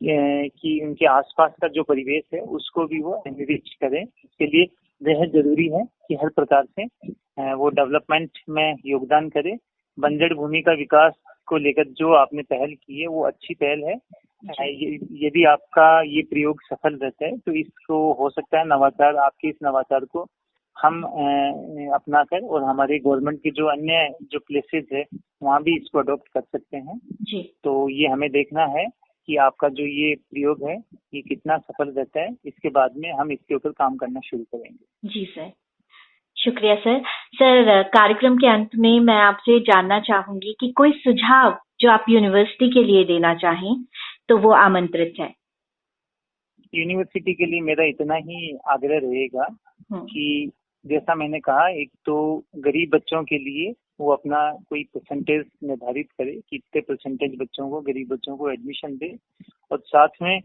कि उनके आसपास का जो परिवेश है उसको भी वो एनरिच करें। इसके लिए बेहद जरूरी है कि हर प्रकार से वो डेवलपमेंट में योगदान करें। बंजर भूमि का विकास को लेकर जो आपने पहल की है वो अच्छी पहल है। यदि आपका ये प्रयोग सफल रहता है तो इसको हो सकता है नवाचार, आपके इस नवाचार को हम अपना कर और हमारे गवर्नमेंट के जो अन्य जो प्लेसेस है वहाँ भी इसको अडॉप्ट कर सकते हैं जी। तो ये हमें देखना है कि आपका जो ये प्रयोग है ये कितना सफल रहता है। इसके बाद में हम इसके ऊपर काम करना शुरू करेंगे। जी सर, शुक्रिया सर। सर कार्यक्रम के अंत में मैं आपसे जानना चाहूंगी कि कोई सुझाव जो आप यूनिवर्सिटी के लिए देना चाहें तो वो आमंत्रित है। यूनिवर्सिटी के लिए मेरा इतना ही आग्रह रहेगा कि जैसा मैंने कहा, एक तो गरीब बच्चों के लिए वो अपना कोई परसेंटेज निर्धारित करे कि इतने परसेंटेज बच्चों को, गरीब बच्चों को एडमिशन दे, और साथ में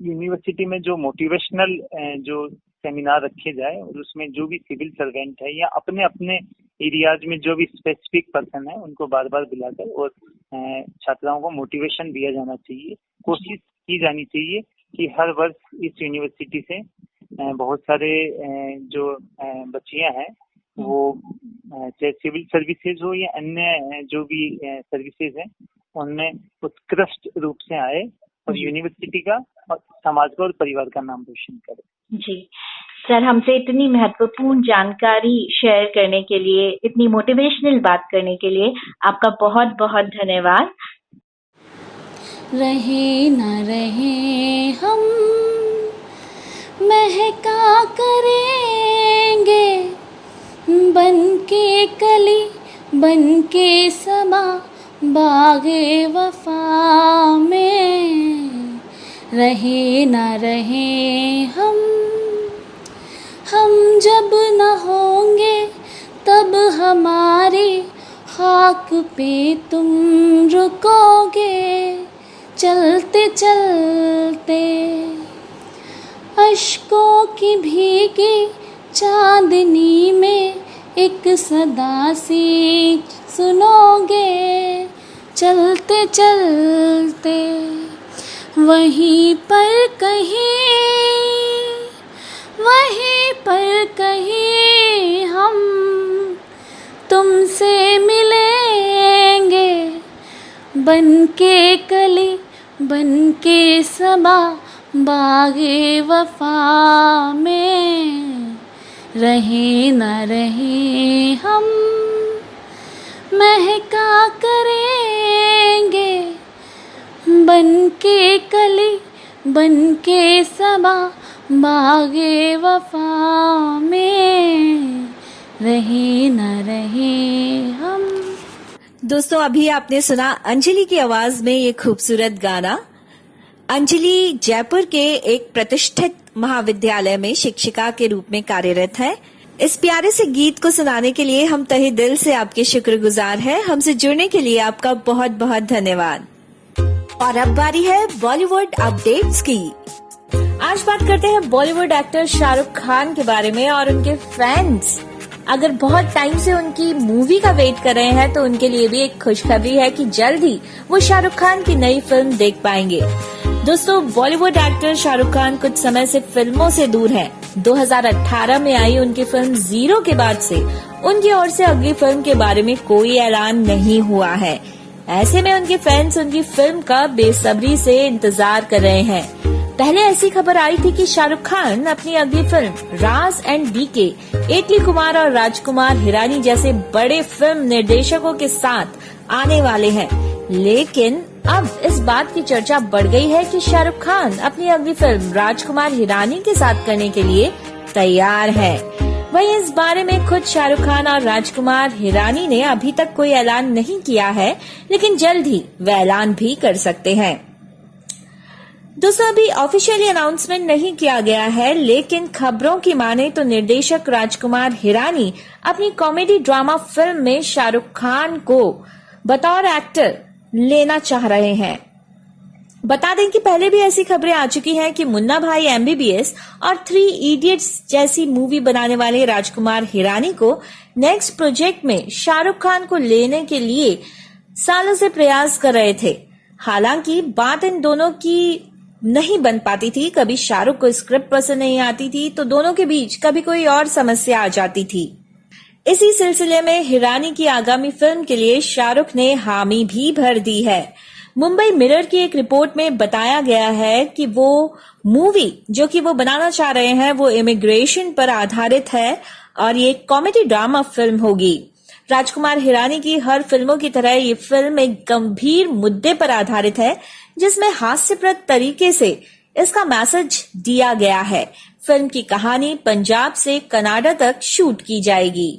यूनिवर्सिटी में जो मोटिवेशनल जो सेमिनार रखे जाए और उसमें जो भी सिविल सर्वेंट है या अपने अपने एरियाज में जो भी स्पेसिफिक पर्सन है उनको बार बार बुलाकर और छात्राओं को मोटिवेशन दिया जाना चाहिए। कोशिश की जानी चाहिए कि हर वर्ष इस यूनिवर्सिटी से बहुत सारे जो बच्चियां हैं वो चाहे सिविल सर्विसेज हो या अन्य जो भी सर्विसेज हैं उनमें उत्कृष्ट रूप से आए और यूनिवर्सिटी का और समाज का और परिवार का नाम रोशन करे। जी सर, हमसे इतनी महत्वपूर्ण जानकारी शेयर करने के लिए, इतनी मोटिवेशनल बात करने के लिए आपका बहुत बहुत धन्यवाद। रहे न रहे हम महका करेंगे, बनके कली बनके समा बागे वफा में। रहे न रहे हम जब न होंगे तब हमारी खाक पे तुम रुकोगे। चलते चलते अश्कों की भीगी चांदनी में एक सदा सी सुनोगे। चलते चलते वहीं पर कहीं हम तुमसे मिलेंगे। बनके कली बनके सबा बागे वफा में। रहे न रहे हम महका करेंगे, बनके कली बनके सबा बागे वफा में। रहे न रहे हम। दोस्तों, अभी आपने सुना अंजलि की आवाज में ये खूबसूरत गाना। अंजलि जयपुर के एक प्रतिष्ठित महाविद्यालय में शिक्षिका के रूप में कार्यरत है। इस प्यारे से गीत को सुनाने के लिए हम तहे दिल से आपके शुक्रगुजार हैं। हमसे जुड़ने के लिए आपका बहुत बहुत धन्यवाद। और अब बारी है बॉलीवुड अपडेट्स की। आज बात करते हैं बॉलीवुड एक्टर शाहरुख खान के बारे में और उनके फैंस अगर बहुत टाइम से उनकी मूवी का वेट कर रहे हैं तो उनके लिए भी एक खुशखबरी है कि जल्द ही वो शाहरुख खान की नई फिल्म देख पाएंगे। दोस्तों, बॉलीवुड एक्टर शाहरुख खान कुछ समय से फिल्मों से दूर हैं। 2018 में आई उनकी फिल्म जीरो के बाद से उनकी ओर से अगली फिल्म के बारे में कोई ऐलान नहीं हुआ है। ऐसे में उनके फैंस उनकी फिल्म का बेसब्री से इंतजार कर रहे हैं। पहले ऐसी खबर आई थी कि शाहरुख खान अपनी अगली फिल्म राज एंड डीके, एटली कुमार और राजकुमार हिरानी जैसे बड़े फिल्म निर्देशकों के साथ आने वाले हैं, लेकिन अब इस बात की चर्चा बढ़ गई है कि शाहरुख खान अपनी अगली फिल्म राजकुमार हिरानी के साथ करने के लिए तैयार है। वहीं इस बारे में खुद शाहरुख खान और राजकुमार हिरानी ने अभी तक कोई ऐलान नहीं किया है, लेकिन जल्द ही वे ऐलान भी कर सकते हैं। दोस्तों, अभी ऑफिशियली अनाउंसमेंट नहीं किया गया है, लेकिन खबरों की माने तो निर्देशक राजकुमार हिरानी अपनी कॉमेडी ड्रामा फिल्म में शाहरुख खान को बतौर एक्टर लेना चाह रहे हैं। बता दें कि पहले भी ऐसी खबरें आ चुकी हैं कि मुन्ना भाई MBBS और 3 इडियट्स जैसी मूवी बनाने वाले राजकुमार हिरानी को नेक्स्ट प्रोजेक्ट में शाहरुख खान को लेने के लिए सालों से प्रयास कर रहे थे। हालांकि बात इन दोनों की नहीं बन पाती थी। कभी शाहरुख को स्क्रिप्ट पसंद नहीं आती थी तो दोनों के बीच कभी कोई और समस्या आ जाती थी। इसी सिलसिले में हिरानी की आगामी फिल्म के लिए शाहरुख ने हामी भी भर दी है। मुंबई मिरर की एक रिपोर्ट में बताया गया है कि वो मूवी जो कि वो बनाना चाह रहे हैं वो इमिग्रेशन पर आधारित है और ये कॉमेडी ड्रामा फिल्म होगी। राजकुमार हिरानी की हर फिल्मों की तरह ये फिल्म एक गंभीर मुद्दे पर आधारित है, जिसमें हास्यप्रद तरीके से इसका मैसेज दिया गया है। फिल्म की कहानी पंजाब से कनाडा तक शूट की जाएगी।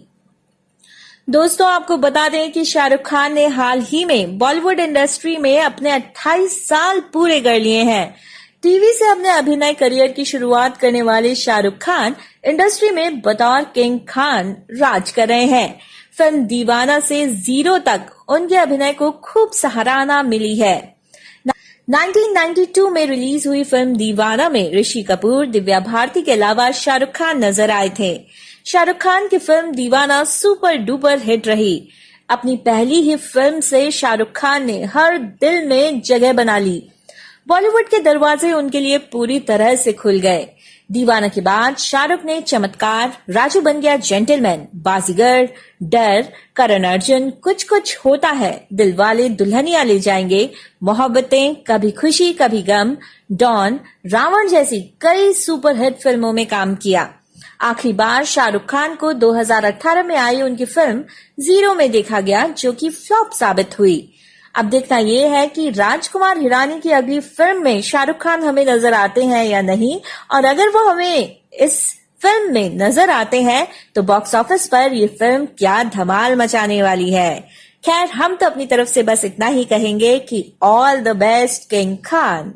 दोस्तों, आपको बता दें कि शाहरुख खान ने हाल ही में बॉलीवुड इंडस्ट्री में अपने 28 साल पूरे कर लिए हैं। टीवी से अपने अभिनय करियर की शुरुआत करने वाले शाहरुख खान इंडस्ट्री में बतौर किंग खान राज कर रहे हैं। फिल्म दीवाना से जीरो तक उनके अभिनय को खूब सराहना मिली है। 1992 में रिलीज हुई फिल्म दीवाना में ऋषि कपूर, दिव्या भारती के अलावा शाहरुख खान नजर आए थे। शाहरुख खान की फिल्म दीवाना सुपर डुपर हिट रही। अपनी पहली ही फिल्म से शाहरुख खान ने हर दिल में जगह बना ली। बॉलीवुड के दरवाजे उनके लिए पूरी तरह से खुल गए। दीवाना के बाद शाहरुख ने चमत्कार, राजू बन गया जेंटलमैन, बाजीगर, डर, करण अर्जुन, कुछ कुछ होता है, दिलवाले दुल्हनिया ले जाएंगे, मोहब्बतें, कभी खुशी कभी गम, डॉन, रावण जैसी कई सुपरहिट फिल्मों में काम किया। आखिरी बार शाहरुख खान को 2018 में आई उनकी फिल्म जीरो में देखा गया, जो कि फ्लॉप साबित हुई। अब देखना ये है कि राजकुमार हिरानी की अगली फिल्म में शाहरुख खान हमें नजर आते हैं या नहीं, और अगर वो हमें इस फिल्म में नजर आते हैं तो बॉक्स ऑफिस पर ये फिल्म क्या धमाल मचाने वाली है। खैर, हम तो अपनी तरफ से बस इतना ही कहेंगे कि all the best king Khan.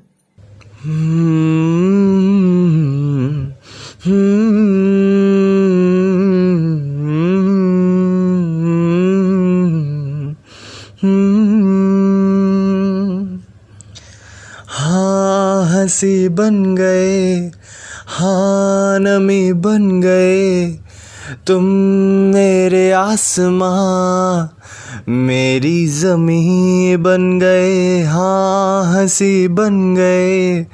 हाँ, हंसी बन गए, हाँ नमी बन गए, तुम मेरे आसमां मेरी ज़मीं बन गए। हाँ, हंसी बन गए,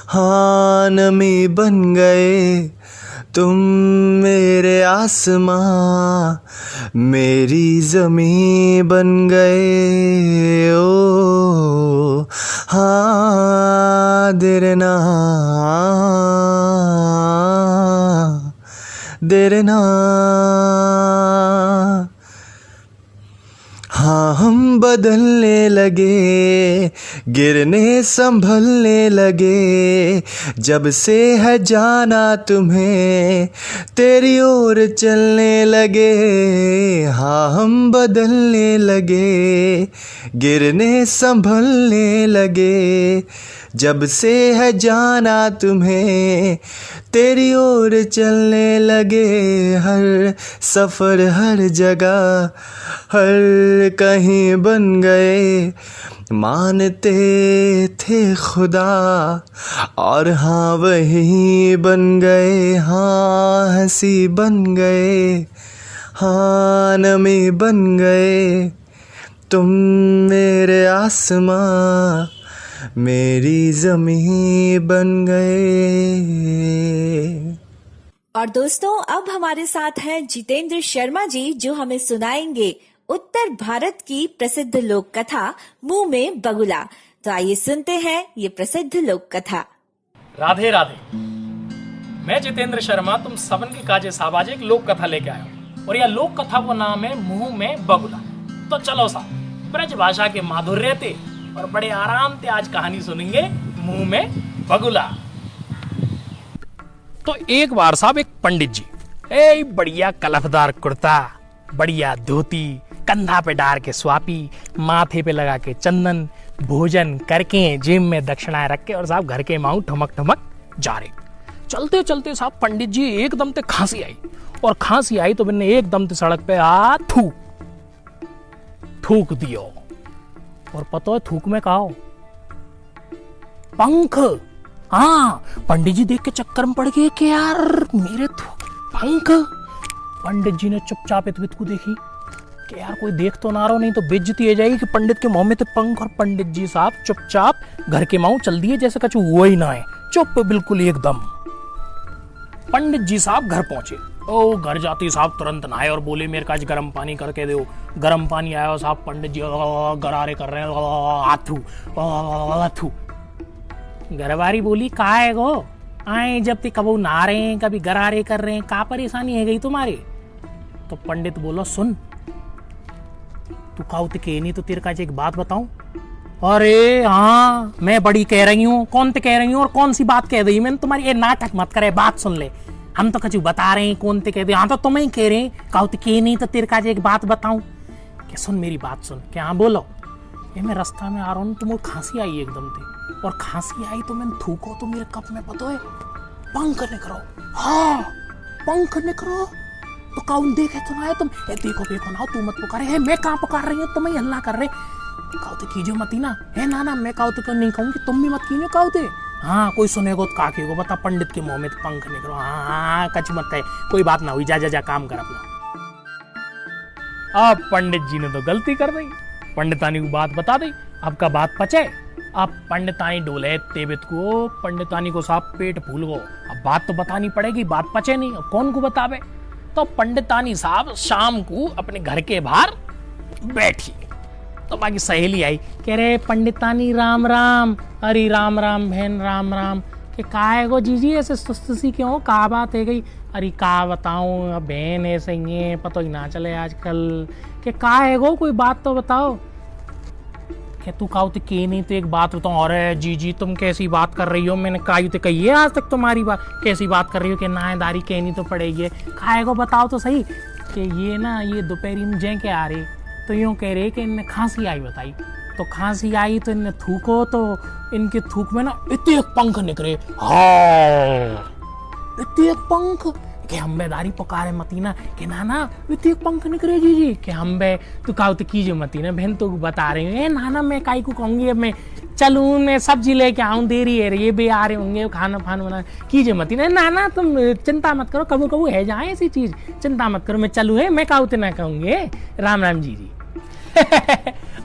हाँ नमी बन गए, तुम मेरे आसमां मेरी ज़मीं बन गए। ओ हाँ, देरना देरना। हाँ, हम बदलने लगे, गिरने संभलने लगे, जब से है जाना तुम्हें तेरी ओर चलने लगे। हाँ, हम बदलने लगे, गिरने संभलने लगे, जब से है जाना तुम्हें तेरी ओर चलने लगे। हर सफ़र हर जगह हर कहीं बन गए, मानते थे खुदा और हाँ वही बन गए। हाँ, हंसी बन गए, हाँ नमी बन गए तुम मेरे आसमां, मेरी ज़मीं बन गए। और दोस्तों अब हमारे साथ हैं जितेंद्र शर्मा जी, जो हमें सुनाएंगे उत्तर भारत की प्रसिद्ध लोक कथा मुंह में बगुला। तो आइए सुनते हैं ये प्रसिद्ध लोक कथा। राधे राधे। मैं जितेंद्र शर्मा तुम सबन के काजे साबाज एक लोक कथा लेके आया हूँ और यह लोक कथा को नाम है मुंह में बगुला। तो चलो साहब, ब्रज भाषा के माधुर्य थे और बड़े आराम से आज कहानी सुनेंगे मुंह में बगुला। तो एक बार साहब एक पंडित जी, बढ़िया कलफदार कुर्ता, बढ़िया धोती, कंधा पे डार के स्वापी, माथे पे लगा के चंदन, भोजन करके जेब में दक्षिणाएं रख के और साहब घर के माऊ ठमक ठमक जा रहे। चलते चलते साहब पंडित जी एकदम से खांसी आई, और खांसी आई तो मैंने एकदम से सड़क पे थूक दियो। और पता है थूक में कहा पंख। हाँ, पंडित जी देख के चक्कर में पड़ गए कि यार मेरे पंख। पंडित जी ने चुपचाप इतवित को देखी कि यार कोई देख तो ना रहा, नहीं तो बेइज्जती हो जाएगी कि पंडित के मुंह में तो पंख। और पंडित जी साहब चुपचाप घर के माऊ चल दिए जैसे कछु हुआ ही ना है, चुप बिल्कुल एकदम। पंडित जी साहब घर पहुंचे। ओ घर जाते साहब तुरंत नहाए और बोले मेरे का गर्म पानी करके दो। गर्म पानी आया साहब, पंडित जी गरारे कर रहे हैं, आथू। घरवारी बोली का है गो आए, जब ते कबू नहा रहे हैं कभी गरारे कर रहे हैं, का परेशानी है गई तुम्हारे? तो पंडित बोलो सुन, तू काउत के नहीं तो तेरे का एक बात बताऊं। अरे हाँ मैं बड़ी कह रही हूँ, कौन ते कह रही हूँ और कौन सी बात कह रही? मैंने तुम्हारी ये नाटक मत करे, बात सुन ले। हम तो कछु बता रहे हैं कौन ते कह रही, हाँ तो तुम्हें ही कह रहे हैं, काउत के नहीं तो तेरे का एक बात बताऊं। क्या सुन मेरी बात सुन। क्या हाँ बोलो। ये मैं रास्ता में आ रहा हूँ तो मुझे खांसी आई एकदम से, और खांसी आई तो मैंने थूको तो मेरे कप में पता है पंख निकलो। हाँ पंख निकलो तो काउन देखे तो ना है तुम, देखो ना तू मत पुकारे है, मैं कहाँ पुकार रही हूँ, तुम्हें हल्ला कर रहे। काउ तो कीजिए मत ही ना है ना, मैं काउ तो नहीं कहूंगी, तुम भी मत कीजिए काउ थे। हाँ कोई सुनेगो तो काके को बता, पंडित के मुंह में तो पंख निकलो। हाँ कच मत है, कोई बात ना हुई, जा काम कर अपना। अब पंडित जी ने तो गलती कर दी, पंडितानी को बात बता दी। अब का बात पचे, अब पंडितानी डोले तेबित को, पंडितानी को साहब पेट फूल गो। अब बात तो बतानी पड़ेगी, बात पचे नहीं, अब कौन को बतावे। तो पंडितानी साहब शाम को अपने घर के बाहर बैठी, तो बाकी सहेली आई, कह रहे पंडितानी राम राम। अरे राम राम बहन राम राम। कि का है गो जीजी ऐसे सुस्त सी क्यों, का बात है गई? अरे का बताऊं अब बहन ऐसे ही है, पता ही ना चले आजकल। कि का है गो कोई बात तो बताओ। कि तू काउ तो के नहीं तो एक बात बताऊं। अरे जीजी तुम कैसी बात कर रही हो, मैंने कायु तो कही है आज तक तुम्हारी बात, कैसी बात कर रही हो कि नाएदारी कहनी तो पड़ेगी। का गो बताओ तो सही। कि ये ना ये दोपहरी में जै के आ रही तो यूँ कह रहे कि इनने खांसी आई बताई, तो खांसी आई तो इनने थूको तो इनके थूक में ना इतने एक पंख निकले। हाँ इतने एक पंख कि हम बेदारी पुकारे मतीना कि ना इतने एक पंख निकले जी कि हम बे तू काउ तो कीजिए मतीना बहन तो बता रहे हैं नाना मैं काई को कहूंगी, अब मैं चलूं मैं सब्जी लेके आऊं, देरी है ये भी आ रहे होंगे खाना फाना बना कीजिए मतीना। नाना तुम चिंता मत करो, कबू कबू है जाए ऐसी चीज, चिंता मत करो मैं चलू है, मैं काउ तो ना कहूंगे राम राम जी।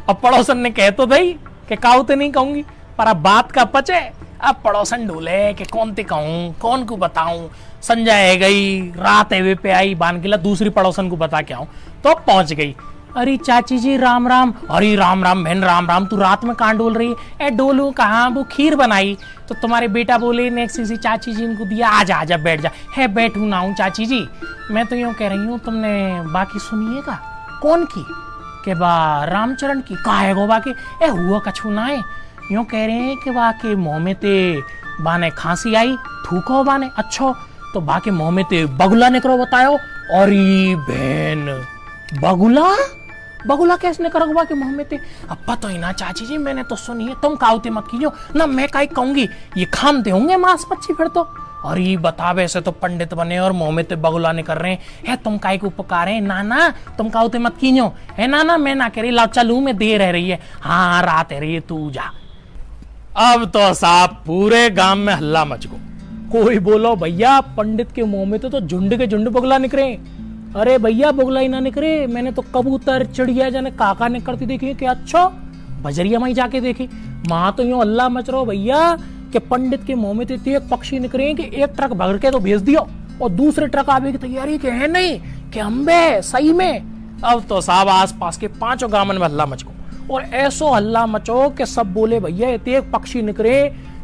अब पड़ोसन ने कह तो दई कि काउ तो नहीं कहूंगी, पर अब बात का पचे। अब पड़ोसन ढूले कि कौन ते कहूं, कौन को बताऊं। संजय है गई, रात है पे आई बान किला, दूसरी पड़ोसन को बता के आऊं। तो पहुंच गई। अरे चाची जी राम राम। अरे राम राम बहन राम राम, तू रात में कहाँ डोल रही है? ए डोलू कहाँ, वो खीर बनाई तो तुम्हारे बेटा बोले नेक्स्ट सी चाची जी इनको दिया, आजा बैठ जा। है बैठू ना हूँ चाची जी, मैं तो यूँ कह रही हूँ तुमने बाकी सुनिएगा। कौन की? के बा रामचरण की। का है गो बाकी? ए हुआ कछु ना है, यूँ कह रहे हैं कि बाकी मुँह में ते बाने खांसी आई, थूको बाने। अच्छो तो बाकी मुँह में ते बगुला निकलो बतायो। अरे बहन बगुला कैसे निकलो बाकी मुँह में ते? अब पता ही ना चाची जी, मैंने तो सुनी है, तुम काउते मत कीजियो ना, मैं काई कहूंगी, ये खामते होंगे मांस मच्छी फिर तो। और ये बतावे से तो पंडित बने और मुँह में ते बगुला निकल रहे हैं, तुम काई को पुकारे? नाना तुम काउते मत कीजियो है नाना, मैं ना कह रही, ला चलू मैं देर रह रही है। हाँ रात है रही है, तू जा। अब तो साहब पूरे गांव में हल्ला मच गो। कोई बोलो भैया पंडित के मुंह में तो झुंड के झुंड बगुला निकले, अरे भैया बुगला ही ना निकरे, मैंने तो कबूतर चिड़िया जाने काका निकलती देखी है कि अच्छा बजरिया में ही जाके देखी। माँ तो यूं अल्लाह मच रहा भैया कि पंडित के मुंह में तो एक पक्षी निकले कि एक ट्रक भर के तो भेज दियो और दूसरे ट्रक आने की तैयारी के है नहीं कि अम्बे सही में। अब तो साहब आस पास के 5 गांव में हल्ला मचको और ऐसो हल्ला मचो कि सब बोले भैया एक पक्षी निकले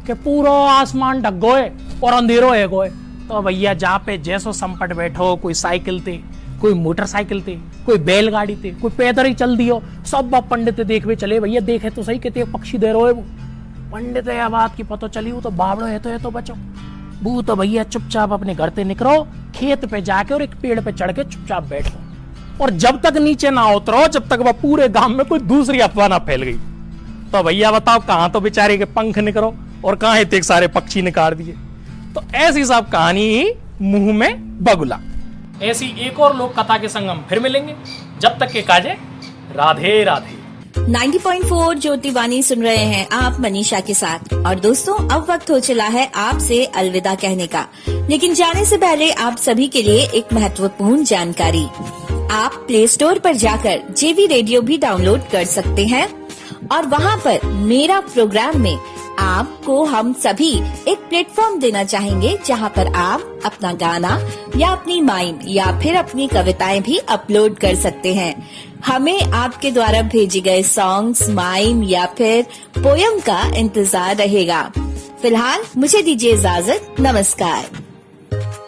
कि पूरा आसमान ढक गए और अंधेरो है गए। तो भैया जहाँ पे जैसो संपट बैठो, कोई साइकिल थे, कोई मोटरसाइकिल थे, कोई बैलगाड़ी थे, कोई पैदल ही चल दियो, सब बाप पंडित देखवे चले भैया देखे तो सही कि पक्षी दे रहे वो। पंडित है बात की पता चली वो तो बावड़ो है तो बचो वो तो भैया चुपचाप अपने घर से निकलो, खेत पे जाके और एक पेड़ पे चढ़ के चुपचाप बैठो और जब तक नीचे ना उतरो जब तक वह पूरे गांव में कोई दूसरी अफवाह ना फैल गई। तो भैया बताओ कहां तो बेचारे के पंख निकलो और कहां इतने सारे पक्षी निकाल दिए। तो ऐसी सब कहानी मुंह में बगुला। ऐसी एक और लोक कथा के संग हम फिर मिलेंगे, जब तक के काजे राधे राधे। 90.4 ज्योतिवाणी सुन रहे हैं आप मनीषा के साथ। और दोस्तों अब वक्त हो चला है आपसे अलविदा कहने का, लेकिन जाने से पहले आप सभी के लिए एक महत्वपूर्ण जानकारी। आप प्ले स्टोर पर जाकर जेवी रेडियो भी डाउनलोड कर सकते हैं और वहाँ पर मेरा प्रोग्राम में आपको हम सभी एक प्लेटफॉर्म देना चाहेंगे जहाँ पर आप अपना गाना या अपनी माइम या फिर अपनी कविताएं भी अपलोड कर सकते हैं। हमें आपके द्वारा भेजे गए सॉन्ग्स, माइम या फिर पोयम का इंतजार रहेगा। फिलहाल मुझे दीजिए इजाजत, नमस्कार।